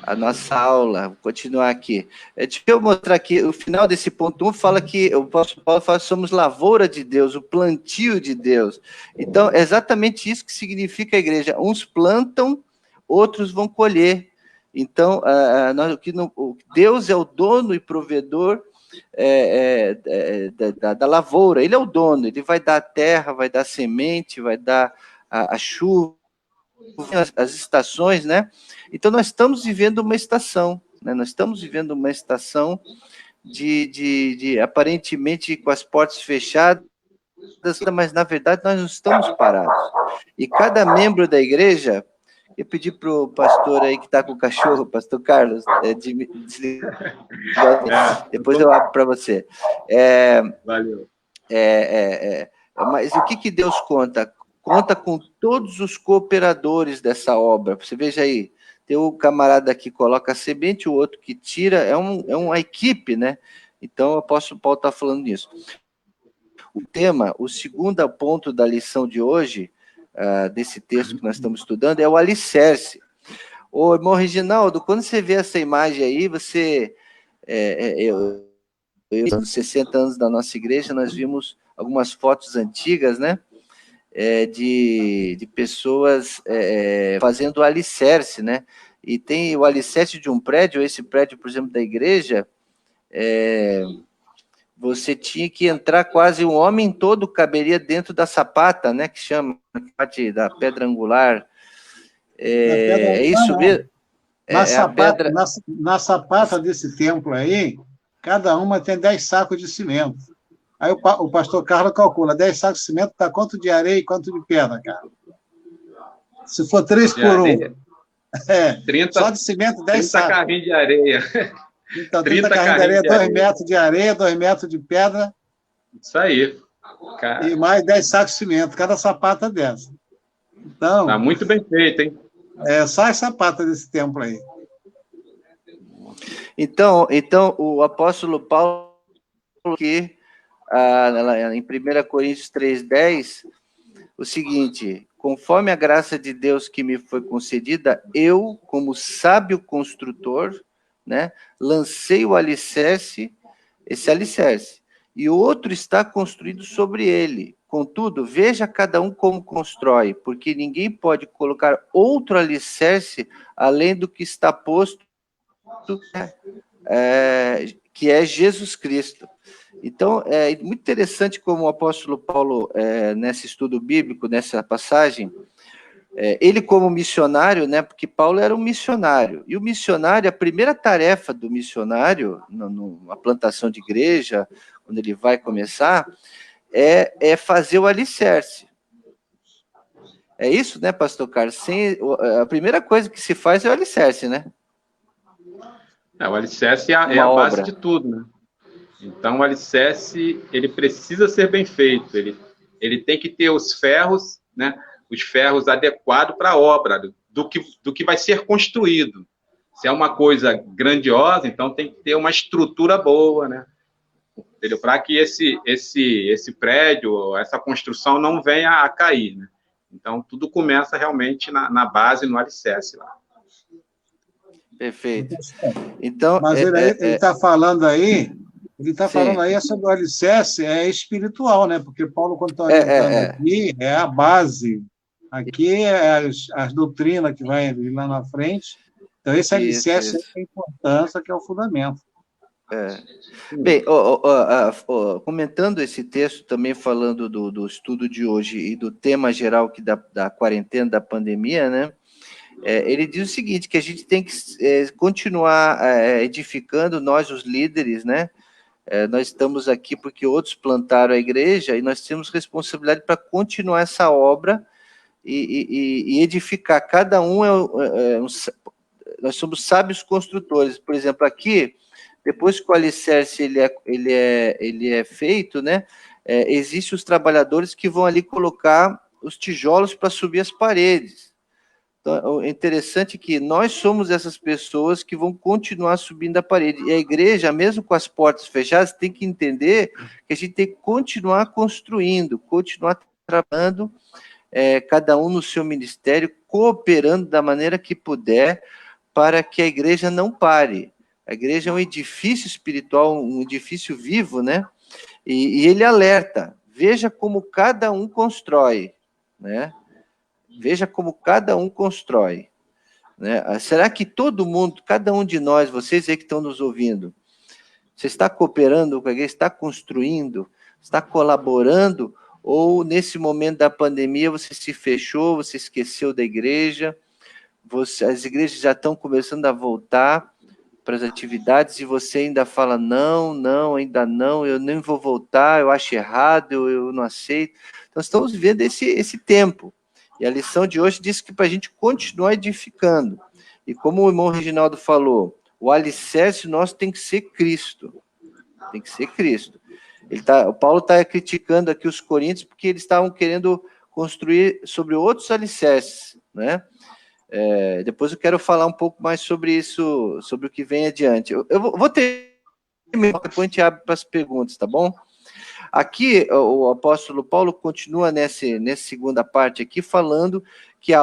a nossa aula. Vou continuar aqui. Deixa eu mostrar aqui, o final desse ponto 1 fala que o apóstolo Paulo fala que somos lavoura de Deus, o plantio de Deus. Então, é exatamente isso que significa a igreja. Uns plantam, outros vão colher. Então, Deus é o dono e provedor da lavoura. Ele é o dono, ele vai dar a terra, vai dar a semente, vai dar a chuva, as estações, né? Então, nós estamos vivendo uma estação, né? Nós estamos vivendo uma estação de aparentemente com as portas fechadas, mas, na verdade, nós não estamos parados. E cada membro da igreja, eu pedi para o pastor aí que está com o cachorro, pastor Carlos, depois eu abro para você. Valeu. Mas o que Deus conta? Conta com todos os cooperadores dessa obra. Você veja aí, tem o camarada que coloca a semente, o outro que tira, é uma equipe, né? Então, o apóstolo Paulo está falando nisso. O segundo ponto da lição de hoje, desse texto que nós estamos estudando, é o alicerce. Ô, irmão Reginaldo, quando você vê essa imagem aí, eu, nos 60 anos da nossa igreja, nós vimos algumas fotos antigas, né? De pessoas fazendo o alicerce, né? E tem o alicerce de um prédio, esse prédio, por exemplo, da igreja, você tinha que entrar quase um homem todo caberia dentro da sapata, né? Que chama da pedra angular. Isso mesmo? Na sapata desse templo aí, cada uma tem 10 sacos de cimento. Aí o pastor Carlos calcula, 10 sacos de cimento dá quanto de areia e quanto de pedra, cara? Se for 3 por 1. 30, só de cimento, 10 sacos. 30 carrinhos de areia. Então, 30 carrinhos de areia, 2 metros de areia, 2 metros de pedra. Isso aí. Cara. E mais 10 sacos de cimento, cada sapata dessa. Então... Tá muito bem feito, hein? Só as sapatas desse templo aí. Então o apóstolo Paulo, que em 1 Coríntios 3,10, o seguinte: conforme a graça de Deus que me foi concedida, eu, como sábio construtor, né, lancei o alicerce, e o outro está construído sobre ele. Contudo, veja cada um como constrói, porque ninguém pode colocar outro alicerce além do que está posto, que é Jesus Cristo. Então, é muito interessante como o apóstolo Paulo, nesse estudo bíblico, nessa passagem, ele como missionário, né, porque Paulo era um missionário, e o missionário, a primeira tarefa do missionário, numa plantação de igreja, quando ele vai começar, é fazer o alicerce. É isso, né, pastor Carlos? A primeira coisa que se faz é o alicerce, né? O alicerce é a base de tudo, né? Então, o alicerce, ele precisa ser bem feito, ele tem que ter os ferros, né? Os ferros adequados para a obra, do que vai ser construído. Se é uma coisa grandiosa, então tem que ter uma estrutura boa, né? Para que esse prédio, essa construção não venha a cair, né? Então, tudo começa realmente na base, no alicerce lá. Perfeito. Então, mas ele está falando aí, falando aí sobre o alicerce espiritual, né? Porque Paulo, quando está orientando aqui, é a base. Aqui é as doutrinas que vai vir lá na frente. Então, esse alicerce tem importância, que é o fundamento. Bem, comentando esse texto, também falando do estudo de hoje e do tema geral da quarentena, da pandemia, né? Ele diz o seguinte, que a gente tem que continuar edificando, nós, os líderes, né? Nós estamos aqui porque outros plantaram a igreja e nós temos responsabilidade para continuar essa obra e edificar. Cada um nós somos sábios construtores. Por exemplo, aqui, depois que o alicerce ele é feito, né, existem os trabalhadores que vão ali colocar os tijolos para subir as paredes. Então, é interessante que nós somos essas pessoas que vão continuar subindo a parede. E a igreja, mesmo com as portas fechadas, tem que entender que a gente tem que continuar construindo, continuar trabalhando, cada um no seu ministério, cooperando da maneira que puder, para que a igreja não pare. A igreja é um edifício espiritual, um edifício vivo, né? E ele alerta, veja como cada um constrói, né? Veja como cada um constrói, né? Será que todo mundo, cada um de nós, vocês aí que estão nos ouvindo, você está cooperando com a igreja, está construindo, está colaborando, ou nesse momento da pandemia você se fechou, você esqueceu da igreja, as igrejas já estão começando a voltar para as atividades e você ainda fala, não, ainda não, eu nem vou voltar, eu acho errado, eu não aceito. Então, estamos vivendo esse tempo. E a lição de hoje diz que para a gente continuar edificando. E como o irmão Reginaldo falou, o alicerce nosso tem que ser Cristo. Tem que ser Cristo. O Paulo está criticando aqui os coríntios porque eles estavam querendo construir sobre outros alicerces, né? Depois eu quero falar um pouco mais sobre isso, sobre o que vem adiante. Eu vou terminar, depois a gente abre para as perguntas, tá bom? Aqui, o apóstolo Paulo continua nessa segunda parte aqui, falando que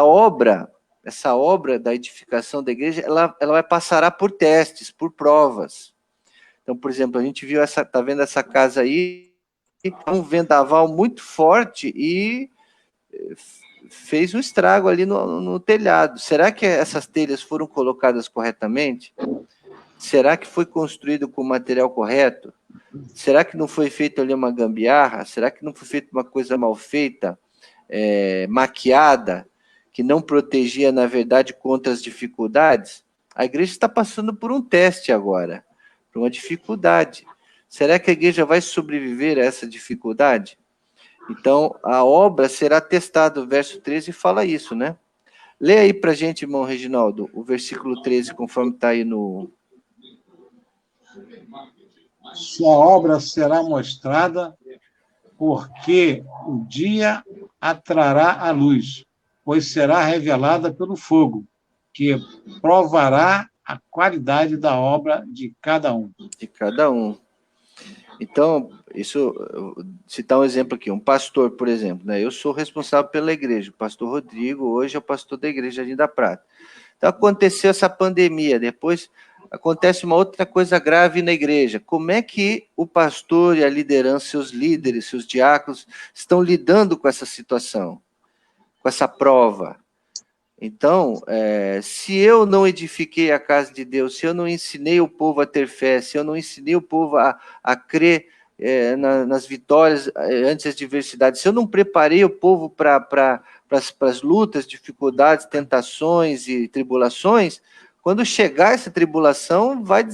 essa obra da edificação da igreja, ela vai passar por testes, por provas. Então, por exemplo, a gente viu tá vendo essa casa aí, um vendaval muito forte e fez um estrago ali no telhado. Será que essas telhas foram colocadas corretamente? Será que foi construído com o material correto? Será que não foi feito ali uma gambiarra? Será que não foi feita uma coisa mal feita, maquiada, que não protegia, na verdade, contra as dificuldades? A igreja está passando por um teste agora, por uma dificuldade. Será que a igreja vai sobreviver a essa dificuldade? Então, a obra será testada, o verso 13 fala isso, né? Lê aí para a gente, irmão Reginaldo, o versículo 13, conforme está aí no... Sua obra será mostrada, porque o dia a trará a luz, pois será revelada pelo fogo, que provará a qualidade da obra de cada um. De cada um. Então, citar um exemplo aqui, um pastor, por exemplo, né? Eu sou responsável pela igreja, o pastor Rodrigo hoje é o pastor da igreja Jardim da Prata. Então, aconteceu essa pandemia, depois acontece uma outra coisa grave na igreja. Como é que o pastor e a liderança, seus líderes, seus diáconos, estão lidando com essa situação, com essa prova? Então, se eu não edifiquei a casa de Deus, se eu não ensinei o povo a ter fé, se eu não ensinei o povo a crer nas vitórias antes das adversidades, se eu não preparei o povo para as lutas, dificuldades, tentações e tribulações, quando chegar essa tribulação, vai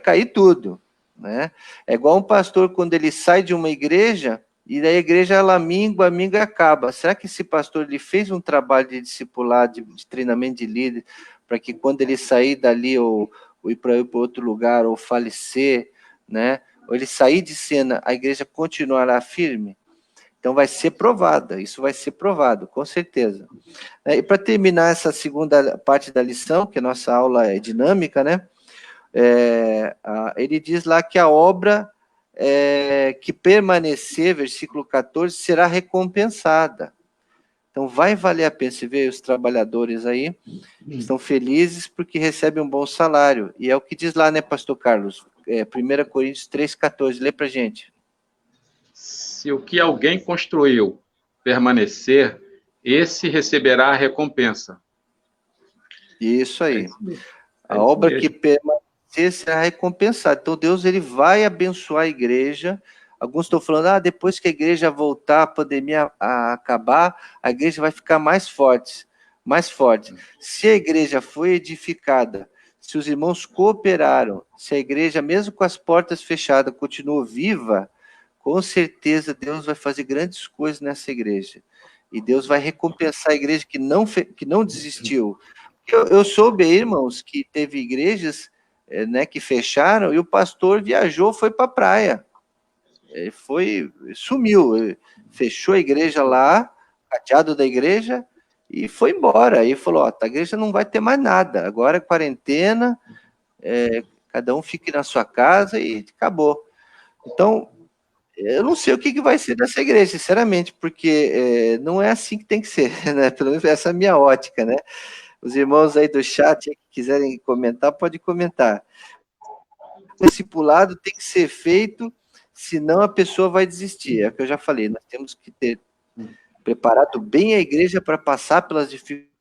cair tudo, né? É igual um pastor, quando ele sai de uma igreja, e daí a igreja, ela mingua e acaba. Será que esse pastor ele fez um trabalho de discipulado, de treinamento de líder, para que quando ele sair dali, ou ir para outro lugar, ou falecer, né? Ou ele sair de cena, a igreja continuará firme? Então vai ser provada, isso vai ser provado, com certeza. E para terminar essa segunda parte da lição, que a nossa aula é dinâmica, né? Ele diz lá que a obra que permanecer, versículo 14, será recompensada. Então vai valer a pena. Você vê os trabalhadores aí, estão felizes porque recebem um bom salário. E é o que diz lá, né, pastor Carlos? 1 Coríntios 3,14, lê para a gente. Se o que alguém construiu permanecer, esse receberá a recompensa. Isso aí. A obra que permanecer será recompensada. Então Deus ele vai abençoar a igreja. Alguns estão falando, depois que a igreja voltar, a pandemia acabar, a igreja vai ficar mais forte. Mais forte. Se a igreja foi edificada, se os irmãos cooperaram, se a igreja, mesmo com as portas fechadas, continuou viva, com certeza Deus vai fazer grandes coisas nessa igreja. E Deus vai recompensar a igreja que não desistiu. Eu soube, irmãos, que teve igrejas né, que fecharam e o pastor viajou, foi para a praia. Sumiu, fechou a igreja lá, cadeado da igreja, e foi embora. Aí falou, a igreja não vai ter mais nada, agora é quarentena, cada um fique na sua casa e acabou. Então, eu não sei o que vai ser dessa igreja, sinceramente, porque não é assim que tem que ser, né? Pelo menos essa é a minha ótica, né? Os irmãos aí do chat que quiserem comentar, pode comentar. O discipulado tem que ser feito, senão a pessoa vai desistir. É o que eu já falei, nós temos que ter preparado bem a igreja para passar pelas dificuldades,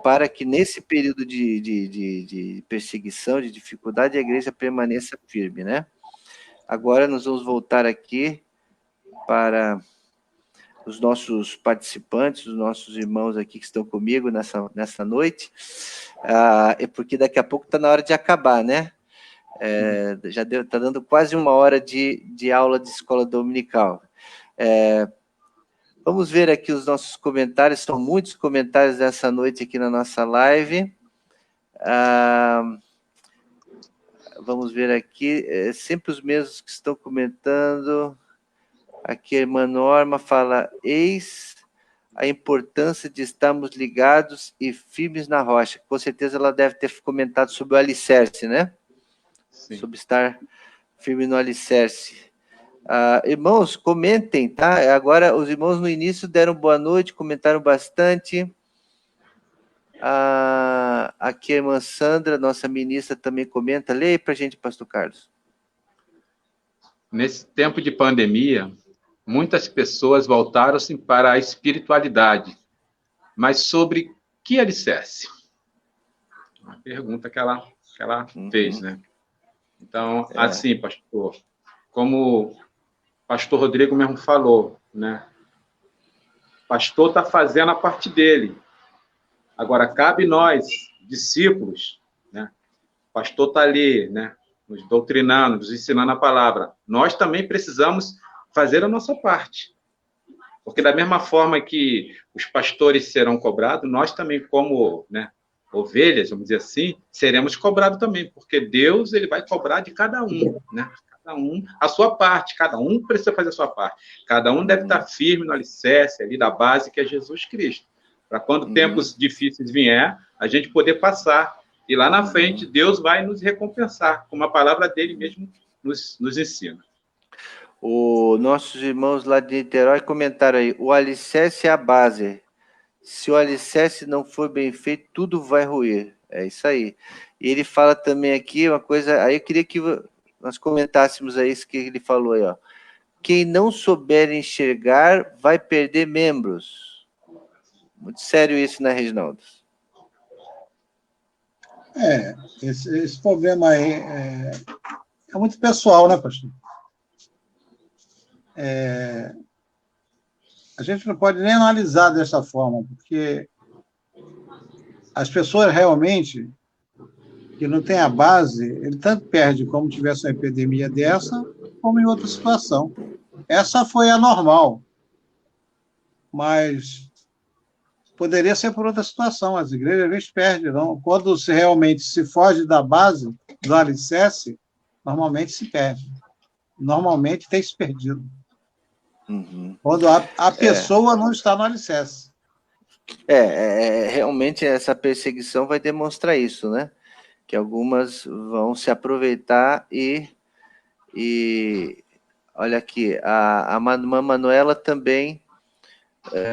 para que nesse período de perseguição, de dificuldade, a igreja permaneça firme, né? Agora nós vamos voltar aqui para os nossos participantes, os nossos irmãos aqui que estão comigo nessa noite, porque daqui a pouco está na hora de acabar, né? Já está dando quase 1 hora de aula de escola dominical. Vamos ver aqui os nossos comentários, são muitos comentários dessa noite aqui na nossa live. Vamos ver aqui, sempre os mesmos que estão comentando. Aqui a irmã Norma fala, eis a importância de estarmos ligados e firmes na rocha. Com certeza ela deve ter comentado sobre o alicerce, né? Sim. Sobre estar firme no alicerce. Irmãos, comentem, tá? Agora, os irmãos no início deram boa noite, comentaram bastante. Aqui a irmã Sandra, nossa ministra, também comenta. Leia aí para a gente, pastor Carlos. Nesse tempo de pandemia, muitas pessoas voltaram-se para a espiritualidade. Mas sobre que alicerce? Uma pergunta que ela fez, né? Então, assim, pastor, como o pastor Rodrigo mesmo falou, né? O pastor está fazendo a parte dele. Agora, cabe nós, discípulos, né? O pastor está ali, né? Nos doutrinando, nos ensinando a palavra. Nós também precisamos fazer a nossa parte. Porque da mesma forma que os pastores serão cobrados, nós também, como, né, ovelhas, vamos dizer assim, seremos cobrados também. Porque Deus, ele vai cobrar de cada um, né? Cada um a sua parte. Cada um precisa fazer a sua parte. Cada um deve estar firme no alicerce ali da base que é Jesus Cristo. Para quando tempos difíceis vier, a gente poder passar. E lá na frente, Deus vai nos recompensar, como a palavra dele mesmo nos ensina. Os nossos irmãos lá de Niterói comentaram aí, o alicerce é a base. Se o alicerce não for bem feito, tudo vai ruir. É isso aí. E ele fala também aqui uma coisa, aí eu queria que nós comentássemos aí isso que ele falou aí, ó. Quem não souber enxergar vai perder membros. Muito sério isso, né, Reginaldo? Esse problema aí é muito pessoal, né, pastor? A gente não pode nem analisar dessa forma, porque as pessoas realmente que não têm a base, ele tanto perde como tivesse uma epidemia dessa, como em outra situação. Essa foi a normal, mas poderia ser por outra situação. As igrejas às vezes perdem, não? Quando realmente se foge da base, do alicerce, normalmente se perde. Normalmente tem se perdido. Quando a pessoa não está no alicerce. Realmente essa perseguição vai demonstrar isso, né? Que algumas vão se aproveitar e olha aqui, a Manuela também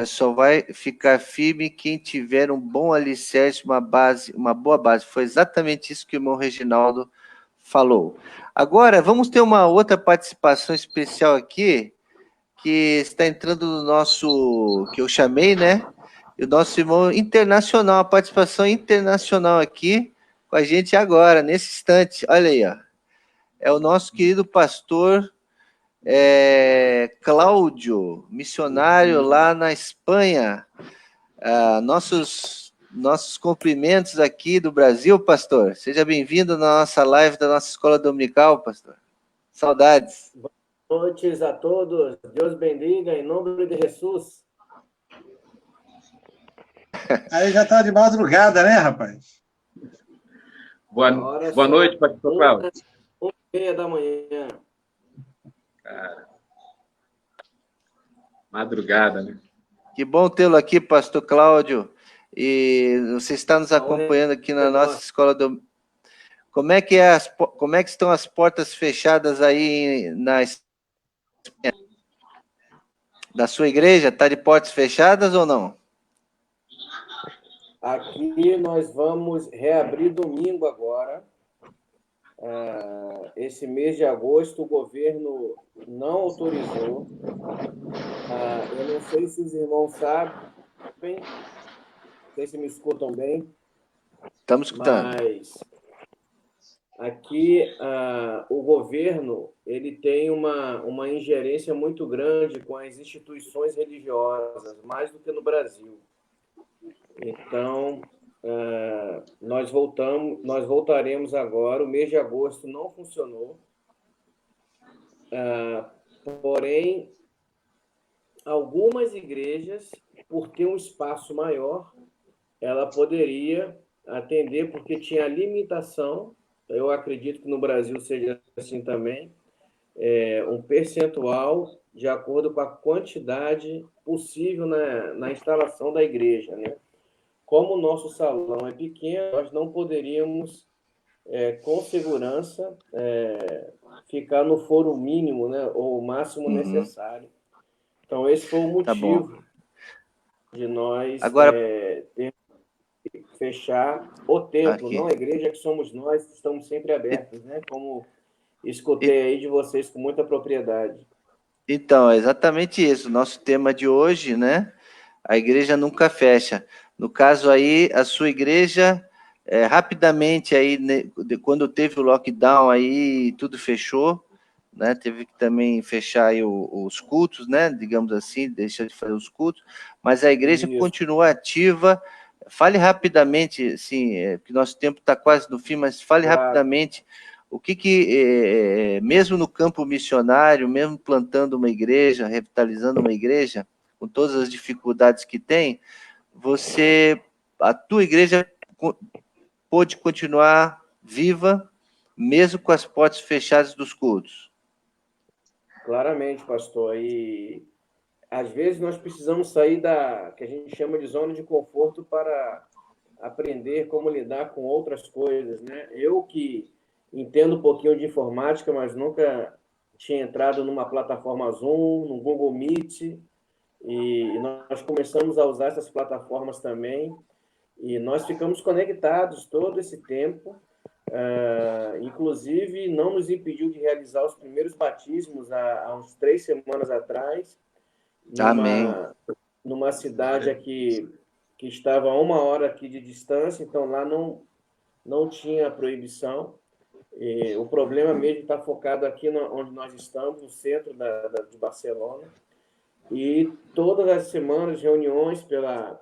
só vai ficar firme quem tiver um bom alicerce, uma boa base. Foi exatamente isso que o irmão Reginaldo falou. Agora, vamos ter uma outra participação especial aqui, que está entrando no nosso, que eu chamei, né? E o nosso irmão internacional, a participação internacional aqui com a gente agora, nesse instante. Olha aí, ó. É o nosso querido pastor Cláudio, missionário lá na Espanha. Nossos cumprimentos aqui do Brasil, pastor. Seja bem-vindo na nossa live da nossa escola dominical, pastor. Saudades. noites a todos. Deus bendiga em nome de Jesus. Aí já está de madrugada, né, rapaz? Boa noite, pastor Cláudio. 1h30 da manhã. Cara, madrugada, né? Que bom tê-lo aqui, pastor Cláudio. E você está nos acompanhando aqui na nossa escola do... Como é que estão as portas fechadas aí da sua igreja? Está de portas fechadas ou não? Aqui nós vamos reabrir domingo agora. Esse mês de agosto o governo não autorizou. Eu não sei se os irmãos sabem, não sei se me escutam bem. Estamos escutando. Mas aqui o governo ele tem uma ingerência muito grande com as instituições religiosas, mais do que no Brasil. Então, nós voltaremos agora. O mês de agosto não funcionou. Porém, algumas igrejas, por ter um espaço maior, ela poderia atender, porque tinha limitação. Eu acredito que no Brasil seja assim também, um percentual de acordo com a quantidade possível na instalação da igreja, né? Como o nosso salão é pequeno, nós não poderíamos, com segurança, ficar no foro mínimo, né, ou o máximo necessário. Então, esse foi o motivo de nós fechar o templo, não a igreja, que somos nós, que estamos sempre abertos, né? Como escutei aí de vocês com muita propriedade. Então, é exatamente isso. Nosso tema de hoje, né? A igreja nunca fecha. No caso aí, a sua igreja, rapidamente aí, né, quando teve o lockdown aí, tudo fechou, né? Teve que também fechar aí os cultos, né? Digamos assim, deixar de fazer os cultos, mas a igreja continua ativa. Fale rapidamente, assim, que nosso tempo está quase no fim, mas fale rapidamente o que mesmo no campo missionário, mesmo plantando uma igreja, revitalizando uma igreja, com todas as dificuldades que tem, a tua igreja pôde continuar viva, mesmo com as portas fechadas dos cultos. Claramente, pastor. E às vezes nós precisamos sair da que a gente chama de zona de conforto para aprender como lidar com outras coisas, né? Eu que entendo um pouquinho de informática, mas nunca tinha entrado numa plataforma Zoom, no Google Meet, e nós começamos a usar essas plataformas também, e nós ficamos conectados todo esse tempo. Inclusive, não nos impediu de realizar os primeiros batismos há uns 3 semanas atrás, numa cidade aqui que estava a 1 hora aqui de distância, então lá não tinha proibição. E o problema mesmo está focado aqui onde nós estamos, no centro de Barcelona. E todas as semanas, reuniões pela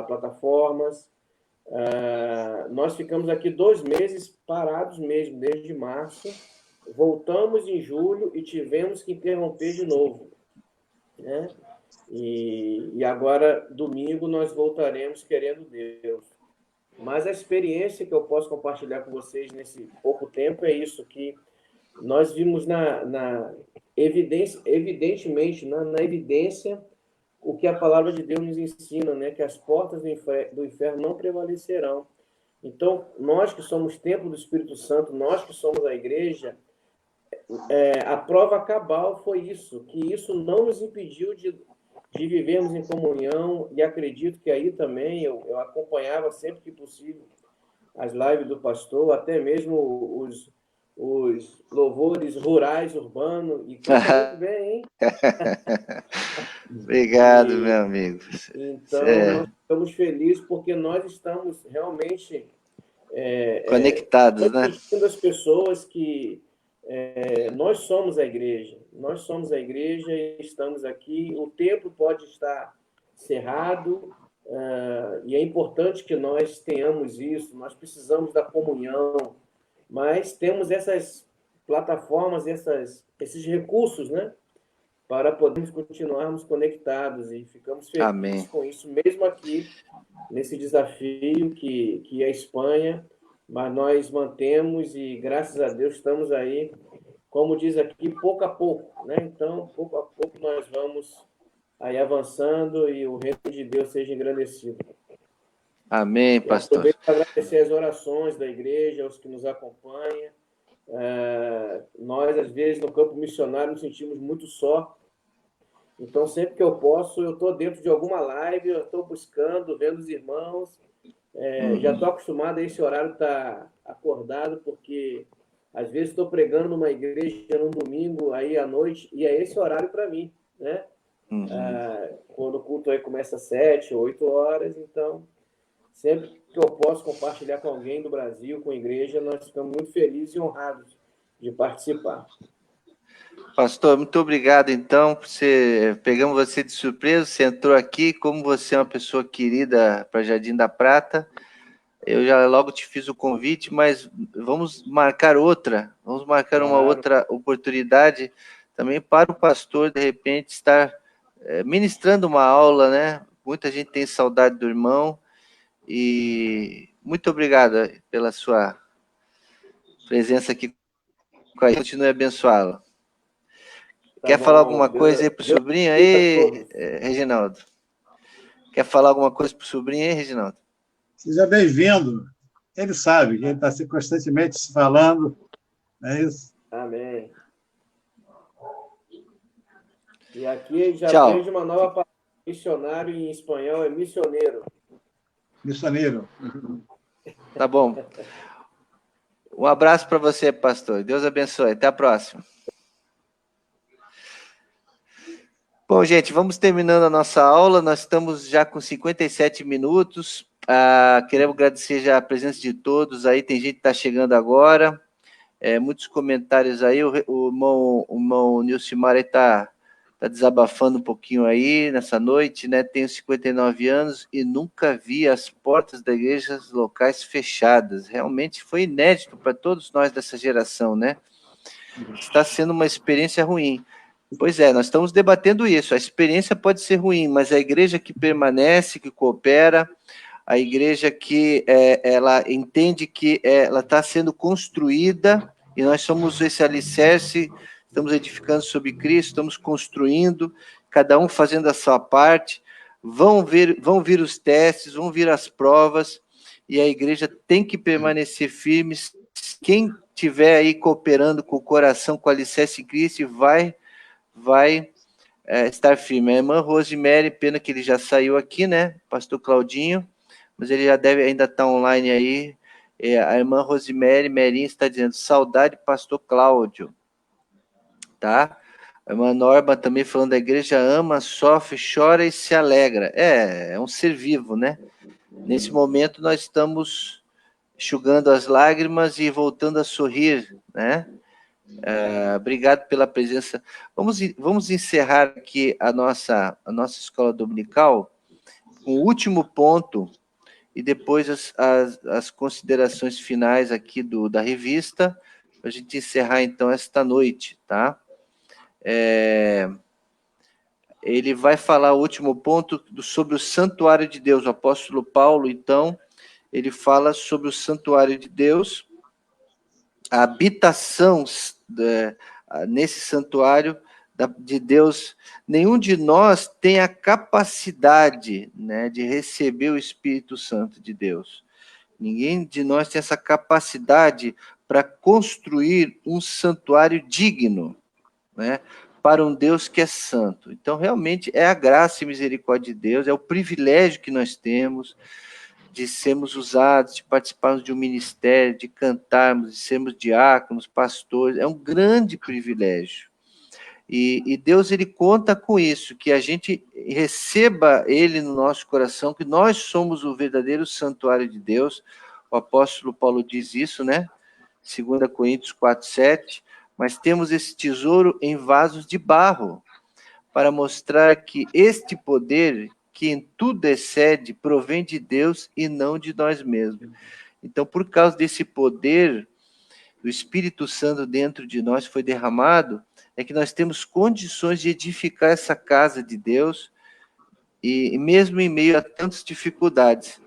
plataformas. Nós ficamos aqui 2 meses parados mesmo, desde março. Voltamos em julho e tivemos que interromper de novo, né? E agora, domingo, nós voltaremos, querendo Deus. Mas a experiência que eu posso compartilhar com vocês nesse pouco tempo é isso, que nós vimos na evidência, evidentemente, na evidência, o que a palavra de Deus nos ensina, né? Que as portas do inferno não prevalecerão. Então, nós que somos templo do Espírito Santo, nós que somos a igreja, a prova cabal foi isso, que isso não nos impediu de vivermos em comunhão, e acredito que aí também eu acompanhava sempre que possível as lives do pastor, até mesmo os louvores rurais, urbanos, e canta muito bem, hein? Obrigado, meu amigo. Então, nós estamos felizes porque nós estamos realmente conectados, né? As pessoas que nós somos a igreja. Nós somos a igreja e estamos aqui. O templo pode estar cerrado, e é importante que nós tenhamos isso. Nós precisamos da comunhão, mas temos essas plataformas, esses recursos, né? Para podermos continuarmos conectados, e ficamos felizes Amém. com isso, mesmo aqui, nesse desafio que é a Espanha, mas nós mantemos e, graças a Deus, estamos aí, como diz aqui, pouco a pouco, né? Então, pouco a pouco nós vamos aí avançando e o reino de Deus seja engrandecido. Amém, pastor. Aproveito para agradecer as orações da igreja, aos que nos acompanham. Nós, às vezes, no campo missionário, nos sentimos muito só. Então, sempre que eu posso, eu estou dentro de alguma live, eu estou buscando, vendo os irmãos. Já estou acostumado a esse horário estar acordado, porque às vezes estou pregando numa igreja num domingo aí à noite, e é esse horário para mim, né? Quando o culto aí começa às 7, 8 horas, então sempre que eu posso compartilhar com alguém do Brasil, com a igreja, nós ficamos muito felizes e honrados de participar. Pastor, muito obrigado, então, pegamos você de surpresa, você entrou aqui, como você é uma pessoa querida para Jardim da Prata, eu já logo te fiz o convite, mas vamos marcar uma outra oportunidade também para o pastor, de repente, estar ministrando uma aula, né? Muita gente tem saudade do irmão, e muito obrigado pela sua presença aqui com a gente, continue a abençoá-lo. Quer falar alguma coisa aí pro sobrinho aí, Reginaldo? Quer falar alguma coisa pro sobrinho aí, Reginaldo? Seja bem-vindo. Ele sabe que ele está constantemente se falando. É isso? Amém. E aqui já vejo uma nova palavra. Missionário em espanhol é missioneiro. Missioneiro. Tá bom. Um abraço para você, pastor. Deus abençoe. Até a próxima. Bom, gente, vamos terminando a nossa aula. Nós estamos já com 57 minutos. Queremos agradecer já a presença de todos aí. Tem gente que está chegando agora. Muitos comentários aí. O irmão Nilcimar está desabafando um pouquinho aí nessa noite, né? Tenho 59 anos e nunca vi as portas das igrejas locais fechadas. Realmente foi inédito para todos nós dessa geração, né? Está sendo uma experiência ruim. Pois é, nós estamos debatendo isso. A experiência pode ser ruim, mas a igreja que permanece, que coopera, a igreja que ela entende que ela está sendo construída, e nós somos esse alicerce, estamos edificando sobre Cristo, estamos construindo, cada um fazendo a sua parte, vão vir os testes, vão vir as provas, e a igreja tem que permanecer firme. Quem estiver aí cooperando com o coração, com o alicerce em Cristo, vai estar firme. A irmã Rosemary, pena que ele já saiu aqui, né? Pastor Claudinho, mas ele já deve ainda estar online aí. A irmã Rosemary Merinho está dizendo, saudade, pastor Cláudio. Tá? A irmã Norma também falando, a igreja ama, sofre, chora e se alegra. É um ser vivo, né? Nesse momento nós estamos enxugando as lágrimas e voltando a sorrir, né? Obrigado pela presença. Vamos encerrar aqui a nossa escola dominical com o último ponto e depois as considerações finais aqui da revista, para a gente encerrar, então, esta noite, tá? Ele vai falar o último ponto sobre o santuário de Deus. O apóstolo Paulo, então, ele fala sobre o santuário de Deus, a habitação nesse santuário de Deus. Nenhum de nós tem a capacidade, né, de receber o Espírito Santo de Deus. Ninguém de nós tem essa capacidade para construir um santuário digno, né, para um Deus que é santo. Então, realmente, é a graça e misericórdia de Deus, é o privilégio que nós temos de sermos usados, de participarmos de um ministério, de cantarmos, de sermos diáconos, pastores, é um grande privilégio. E Deus, ele conta com isso, que a gente receba ele no nosso coração, que nós somos o verdadeiro santuário de Deus. O apóstolo Paulo diz isso, né? 2 Coríntios 4:7, mas temos esse tesouro em vasos de barro, para mostrar que este poder, que em tudo excede, provém de Deus e não de nós mesmos. Então, por causa desse poder do Espírito Santo dentro de nós foi derramado, é que nós temos condições de edificar essa casa de Deus, e mesmo em meio a tantas dificuldades.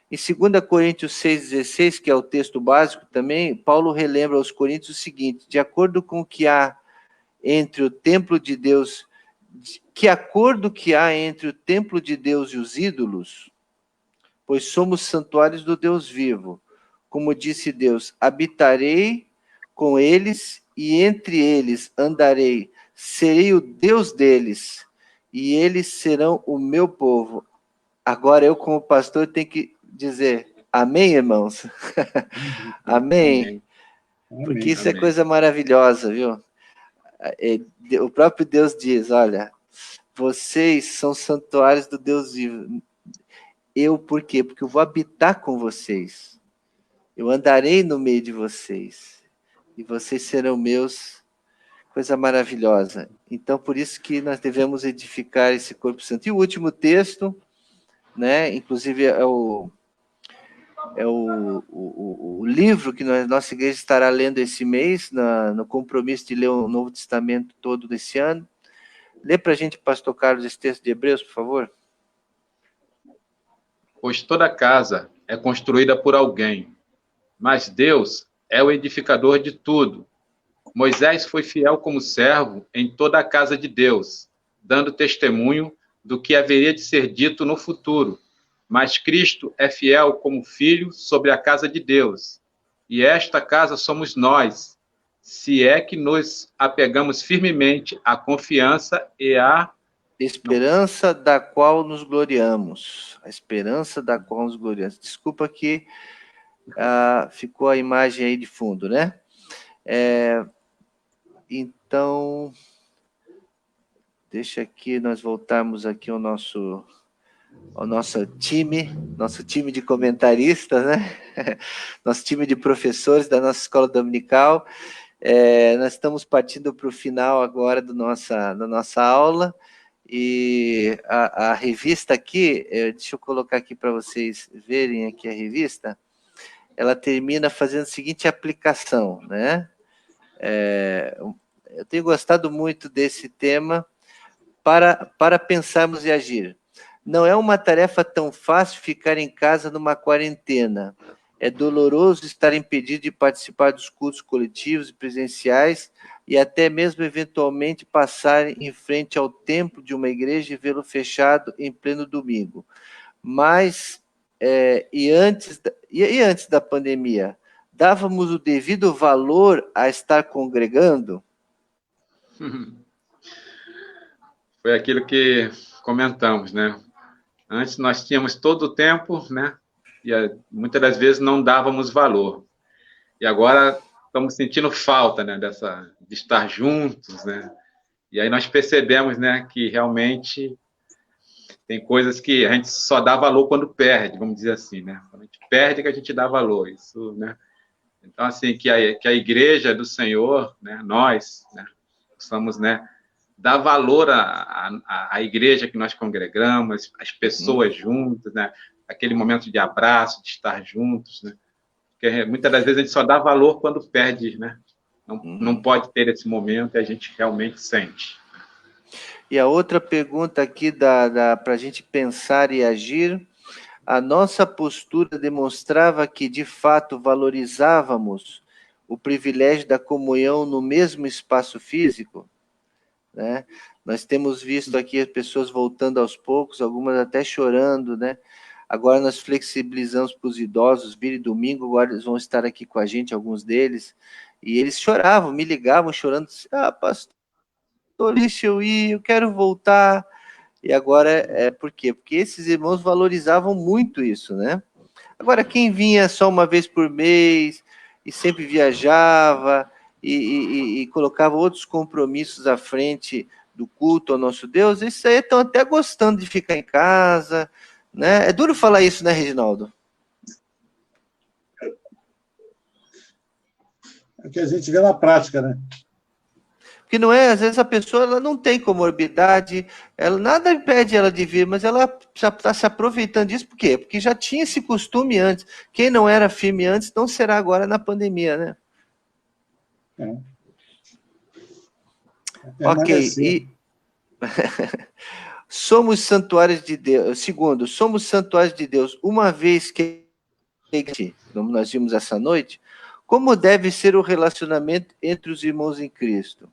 Em 2 Coríntios 6,16, que é o texto básico também, Paulo relembra aos Coríntios o seguinte: de acordo com o que há entre o templo de Deus, que acordo que há entre o templo de Deus e os ídolos, pois somos santuários do Deus vivo. Como disse Deus, habitarei com eles e entre eles andarei, serei o Deus deles e eles serão o meu povo. Agora eu, como pastor, tenho que dizer amém, irmãos? Amém? Porque isso é coisa maravilhosa, viu? O próprio Deus diz, olha, vocês são santuários do Deus vivo. Eu, por quê? Porque eu vou habitar com vocês. Eu andarei no meio de vocês. E vocês serão meus. Coisa maravilhosa. Então, por isso que nós devemos edificar esse corpo santo. E o último texto, né, inclusive é o livro que nossa igreja estará lendo esse mês, no compromisso de ler o Novo Testamento todo desse ano. Lê para a gente, pastor Carlos, esse texto de Hebreus, por favor. Pois toda casa é construída por alguém, mas Deus é o edificador de tudo. Moisés foi fiel como servo em toda a casa de Deus, dando testemunho do que haveria de ser dito no futuro. Mas Cristo é fiel como filho sobre a casa de Deus. E esta casa somos nós, se é que nos apegamos firmemente à confiança e à esperança da qual nos gloriamos. A esperança da qual nos gloriamos. Desculpa que ficou a imagem aí de fundo, né? Então, deixa aqui nós voltarmos aqui ao nosso time de comentaristas, né? Nosso time de professores da nossa escola dominical. Nós estamos partindo para o final agora da nossa aula, e a revista aqui, deixa eu colocar aqui para vocês verem aqui a revista, ela termina fazendo a seguinte aplicação, né? Eu tenho gostado muito desse tema para pensarmos e agir. Não é uma tarefa tão fácil ficar em casa numa quarentena. É doloroso estar impedido de participar dos cultos coletivos e presenciais e até mesmo, eventualmente, passar em frente ao templo de uma igreja e vê-lo fechado em pleno domingo. Mas, antes da pandemia, dávamos o devido valor a estar congregando? Foi aquilo que comentamos, né? Antes nós tínhamos todo o tempo, né? E muitas das vezes não dávamos valor. E agora estamos sentindo falta, né, de estar juntos, né? E aí nós percebemos, né, que realmente tem coisas que a gente só dá valor quando perde, vamos dizer assim, né? Quando a gente perde que a gente dá valor, isso, né? Então, assim, que a igreja do Senhor, né, nós, né, possamos, né, dar valor à igreja que nós congregamos, as pessoas juntas, né? Aquele momento de abraço, de estar juntos, né? Porque muitas das vezes a gente só dá valor quando perde, né? Não pode ter esse momento e a gente realmente sente. E a outra pergunta aqui para a gente pensar e agir: a nossa postura demonstrava que, de fato, valorizávamos o privilégio da comunhão no mesmo espaço físico, né? Nós temos visto aqui as pessoas voltando aos poucos, algumas até chorando, né? Agora nós flexibilizamos para os idosos virem domingo, agora eles vão estar aqui com a gente, alguns deles, e eles choravam, me ligavam chorando, pastor, deixa eu ir, eu quero voltar. E agora, por quê? Porque esses irmãos valorizavam muito isso, né? Agora, quem vinha só uma vez por mês, e sempre viajava, e colocava outros compromissos à frente do culto ao nosso Deus, esses aí estão até gostando de ficar em casa, né? É duro falar isso, né, Reginaldo? É o que a gente vê na prática, né? Porque não é, às vezes a pessoa ela não tem comorbidade, ela nada impede ela de vir, mas ela já está se aproveitando disso, por quê? Porque já tinha esse costume antes. Quem não era firme antes não será agora na pandemia, né? Ok, e somos santuários de Deus. Segundo, somos santuários de Deus, uma vez que, como nós vimos essa noite, como deve ser o relacionamento entre os irmãos em Cristo?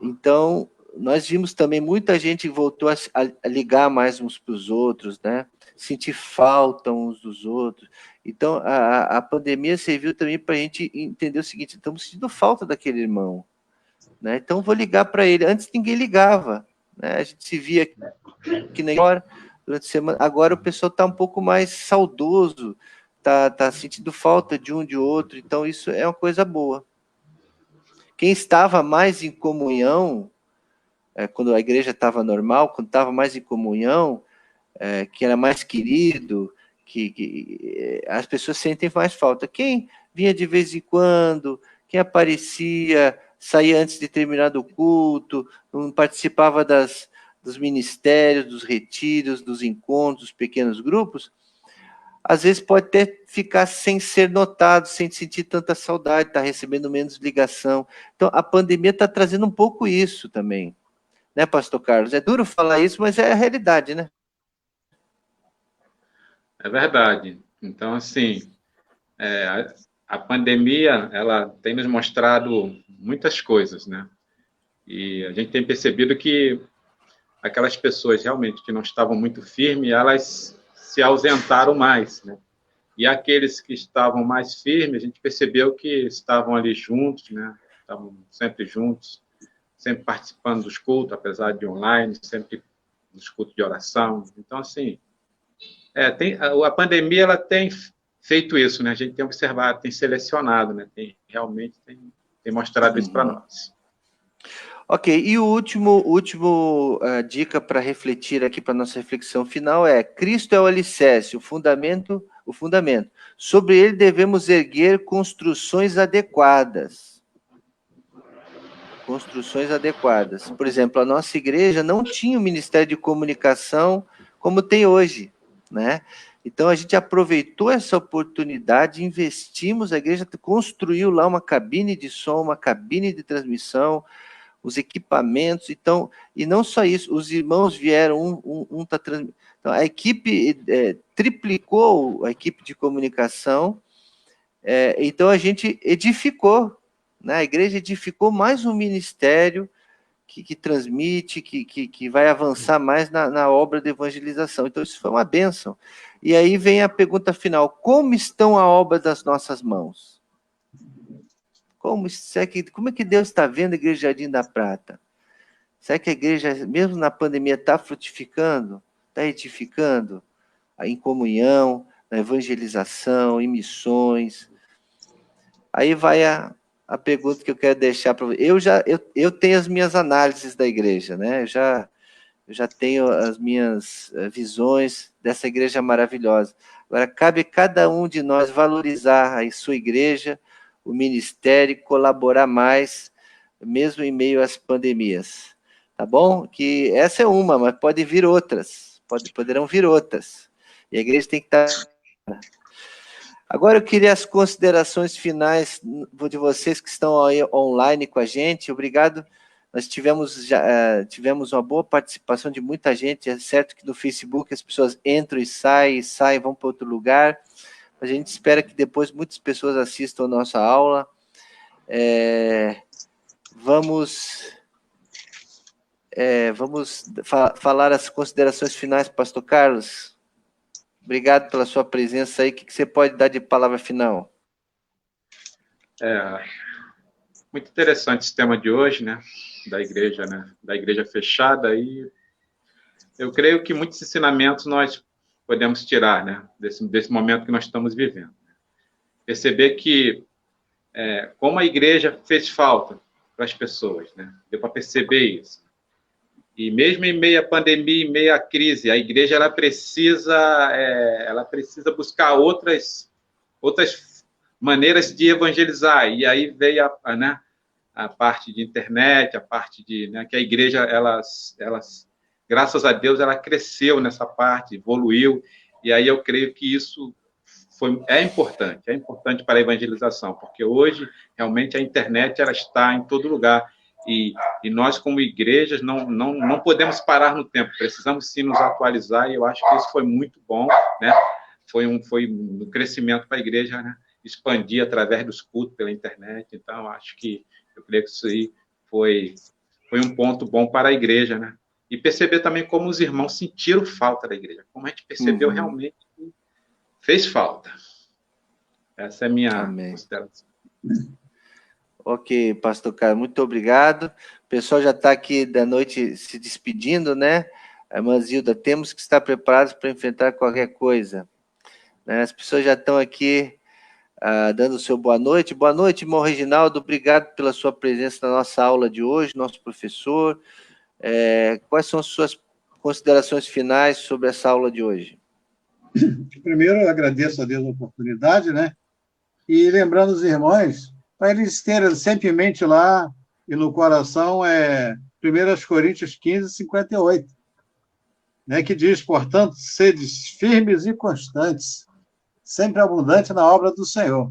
Então, nós vimos também muita gente voltou a ligar mais uns para os outros, né? Sentir falta uns dos outros. Então, a pandemia serviu também para a gente entender o seguinte: estamos sentindo falta daquele irmão, né? Então, vou ligar para ele. Antes ninguém ligava, né? A gente se via aqui na hora, durante a semana. Agora o pessoal está um pouco mais saudoso, tá sentindo falta de um de outro. Então, isso é uma coisa boa. Quem estava mais em comunhão, quando a igreja estava normal, quando estava mais em comunhão, que era mais querido, que as pessoas sentem mais falta. Quem vinha de vez em quando, quem aparecia, saía antes de terminar do culto, não participava dos ministérios, dos retiros, dos encontros, dos pequenos grupos, às vezes pode até ficar sem ser notado, sem sentir tanta saudade, está recebendo menos ligação. Então, a pandemia está trazendo um pouco isso também. Né, pastor Carlos? É duro falar isso, mas é a realidade, né? É verdade. Então, assim, a pandemia, ela tem nos mostrado muitas coisas, né? E a gente tem percebido que aquelas pessoas realmente que não estavam muito firmes, elas se ausentaram mais, né? E aqueles que estavam mais firmes, a gente percebeu que estavam ali juntos, né? Estavam sempre juntos, sempre participando dos cultos, apesar de online, sempre nos cultos de oração. Então, assim, a pandemia ela tem feito isso, né? A gente tem observado, tem selecionado, né? Realmente tem mostrado isso para nós. Ok, e o último dica para refletir aqui para nossa reflexão final é: Cristo é o alicerce, o fundamento. Sobre ele devemos erguer construções adequadas. Por exemplo, a nossa igreja não tinha um ministério de comunicação como tem hoje, né? Então, a gente aproveitou essa oportunidade, investimos, a igreja construiu lá uma cabine de som, uma cabine de transmissão, os equipamentos, então, e não só isso, os irmãos vieram, tá transmitindo. Então, a equipe triplicou a equipe de comunicação, então a gente edificou, né? A igreja edificou mais um ministério que transmite, que vai avançar mais na obra de evangelização. Então, isso foi uma bênção. E aí vem a pergunta final: como estão a obra das nossas mãos? Como é que Deus está vendo a Igreja Jardim da Prata? Será que a igreja, mesmo na pandemia, está frutificando? Está edificando? Em comunhão, na evangelização, em missões? Aí vai a pergunta que eu quero deixar para você. Eu tenho as minhas análises da igreja, né? Eu já tenho as minhas visões dessa igreja maravilhosa. Agora, cabe a cada um de nós valorizar a sua igreja, o ministério, colaborar mais, mesmo em meio às pandemias. Tá bom? Que essa é uma, mas pode vir outras. Poderão vir outras. E a igreja tem que estar... Agora eu queria as considerações finais de vocês que estão aí online com a gente. Obrigado. Nós tivemos uma boa participação de muita gente. É certo que no Facebook as pessoas entram e saem, vão para outro lugar. A gente espera que depois muitas pessoas assistam a nossa aula. Vamos falar as considerações finais, pastor Carlos. Obrigado pela sua presença aí. O que você pode dar de palavra final? Muito interessante esse tema de hoje, né? Da igreja fechada. E eu creio que muitos ensinamentos nós podemos tirar, né? Desse momento que nós estamos vivendo. Perceber que como a igreja fez falta para as pessoas, né? Deu para perceber isso. E mesmo em meio à pandemia, em meio à crise, a igreja ela precisa buscar outras maneiras de evangelizar. E aí veio a parte de internet, a parte de que a igreja, graças a Deus, ela cresceu nessa parte, evoluiu. E aí eu creio que isso é importante para a evangelização, porque hoje, realmente, a internet ela está em todo lugar, e nós, como igrejas, não podemos parar no tempo, precisamos sim nos atualizar, e eu acho que isso foi muito bom, né? Foi um crescimento para a igreja, né? Expandir através dos cultos pela internet. Então, eu creio que isso aí foi um ponto bom para a igreja, né? E perceber também como os irmãos sentiram falta da igreja, como a gente percebeu realmente que fez falta. Essa é a minha consideração. Ok, pastor Carlos, muito obrigado. O pessoal já está aqui da noite se despedindo, né? A irmã Zilda, temos que estar preparados para enfrentar qualquer coisa. Né? As pessoas já estão aqui dando o seu boa noite. Boa noite, irmão Reginaldo. Obrigado pela sua presença na nossa aula de hoje, nosso professor. Quais são as suas considerações finais sobre essa aula de hoje? Primeiro, eu agradeço a Deus a oportunidade, né? E lembrando os irmãos, para eles terem sempre em mente lá e no coração, 1 Coríntios 15, 58, né? Que diz, portanto, sedes firmes e constantes, sempre abundante na obra do Senhor,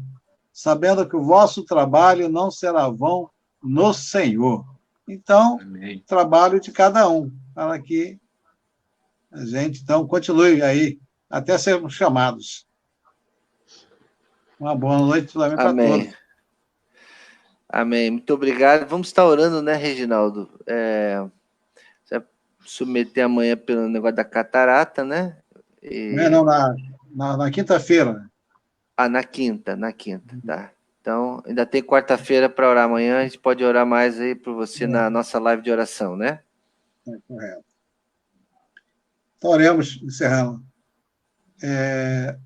sabendo que o vosso trabalho não será vão no Senhor. Então, Amém. Trabalho de cada um, para que a gente, então, continue aí, até sermos chamados. Uma boa noite também para todos. Amém. Muito obrigado. Vamos estar orando, né, Reginaldo? Você vai submeter amanhã pelo negócio da catarata, né? Não, na quinta-feira. Na quinta, tá. Então, ainda tem quarta-feira para orar amanhã, a gente pode orar mais aí por você na nossa live de oração, né? Correto. Então, oremos, encerrando.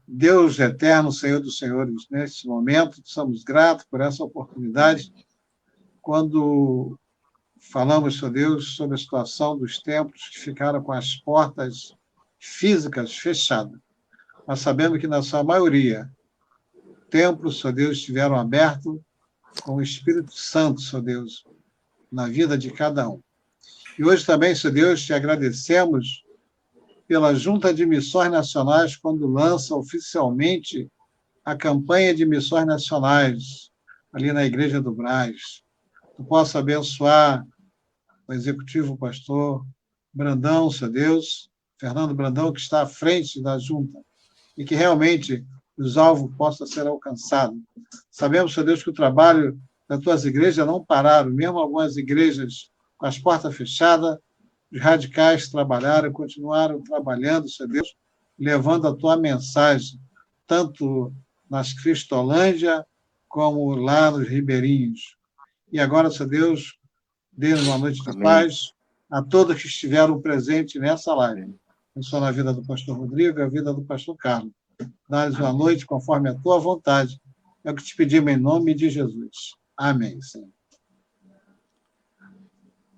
Deus eterno, Senhor dos Senhores, neste momento, somos gratos por essa oportunidade. Quando falamos, Senhor Deus, sobre a situação dos templos que ficaram com as portas físicas fechadas, mas sabemos que, na sua maioria, templos, Senhor Deus, estiveram abertos com o Espírito Santo, Senhor Deus, na vida de cada um. E hoje também, Senhor Deus, te agradecemos pela Junta de Missões Nacionais, quando lança oficialmente a campanha de missões nacionais, ali na Igreja do Brás. Tu possa abençoar o executivo pastor Brandão, Senhor Deus, Fernando Brandão, que está à frente da Junta, e que realmente os alvos possam ser alcançados. Sabemos, Senhor Deus, que o trabalho das tuas igrejas não pararam, mesmo algumas igrejas com as portas fechadas, os radicais trabalharam e continuaram trabalhando, Senhor Deus, levando a tua mensagem, tanto nas Cristolândia como lá nos Ribeirinhos. E agora, Senhor Deus, dê-nos uma noite de paz a todos que estiveram presentes nessa live. Abençoa na vida do pastor Rodrigo e a vida do pastor Carlos. Dá-lhes uma noite conforme a tua vontade. É o que te pedimos em nome de Jesus. Amém, Senhor.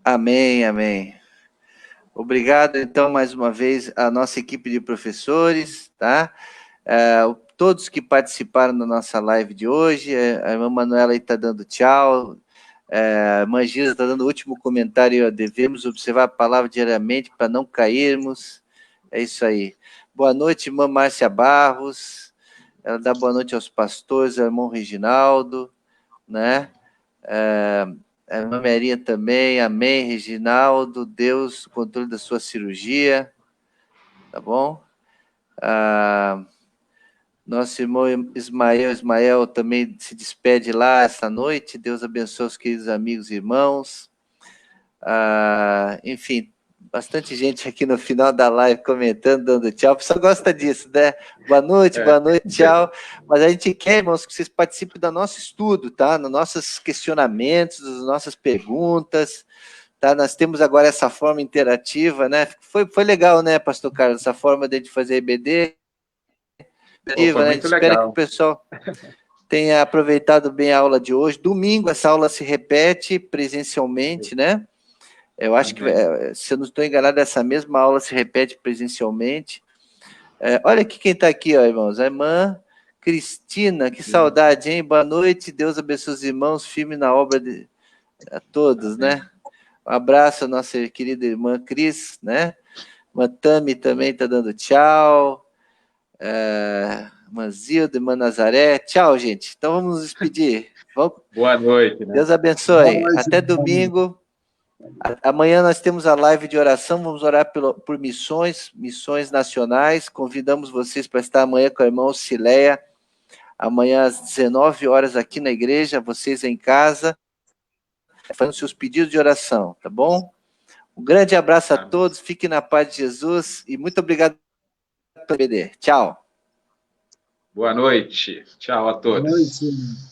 Amém. Obrigado, então, mais uma vez, à nossa equipe de professores, tá? Todos que participaram da nossa live de hoje, a irmã Manuela está dando tchau, a irmã Gisa está dando o último comentário, devemos observar a palavra diariamente para não cairmos, é isso aí. Boa noite, irmã Márcia Barros, ela dá boa noite aos pastores, ao irmão Reginaldo, né? A irmã Maria também, amém, Reginaldo, Deus, controle da sua cirurgia, tá bom? Nosso irmão Ismael também se despede lá essa noite, Deus abençoe os queridos amigos e irmãos. Enfim, bastante gente aqui no final da live comentando, dando tchau. O pessoal gosta disso, né? Boa noite, tchau. Mas a gente quer, irmãos, que vocês participem do nosso estudo, tá? Nos nossos questionamentos, das nossas perguntas, tá? Nós temos agora essa forma interativa, né? Foi legal, né, pastor Carlos? Essa forma de a gente fazer EBD. Foi né? muito Espero legal. que o pessoal tenha aproveitado bem a aula de hoje. Domingo, essa aula se repete presencialmente, né? Eu acho que, se eu não estou enganado, essa mesma aula se repete presencialmente. Olha aqui quem está aqui, ó, irmãos. A irmã Cristina, que saudade, hein? Boa noite, Deus abençoe os irmãos, firme na obra a todos, né? Um abraço à nossa querida irmã Cris, né? Irmã Tami também está dando tchau. Manzilda, irmã Nazaré. Tchau, gente. Então vamos nos despedir. Vamos... Boa noite. Né? Deus abençoe. Boa noite. Até domingo. Amanhã nós temos a live de oração. Vamos orar por missões nacionais. Convidamos vocês para estar amanhã com a irmã Cileia. Amanhã às 19 horas aqui na igreja. Vocês em casa. Fazendo seus pedidos de oração, tá bom? Um grande abraço a todos. Fiquem na paz de Jesus. E muito obrigado pelo BD. Tchau. Boa noite. Tchau a todos. Boa noite.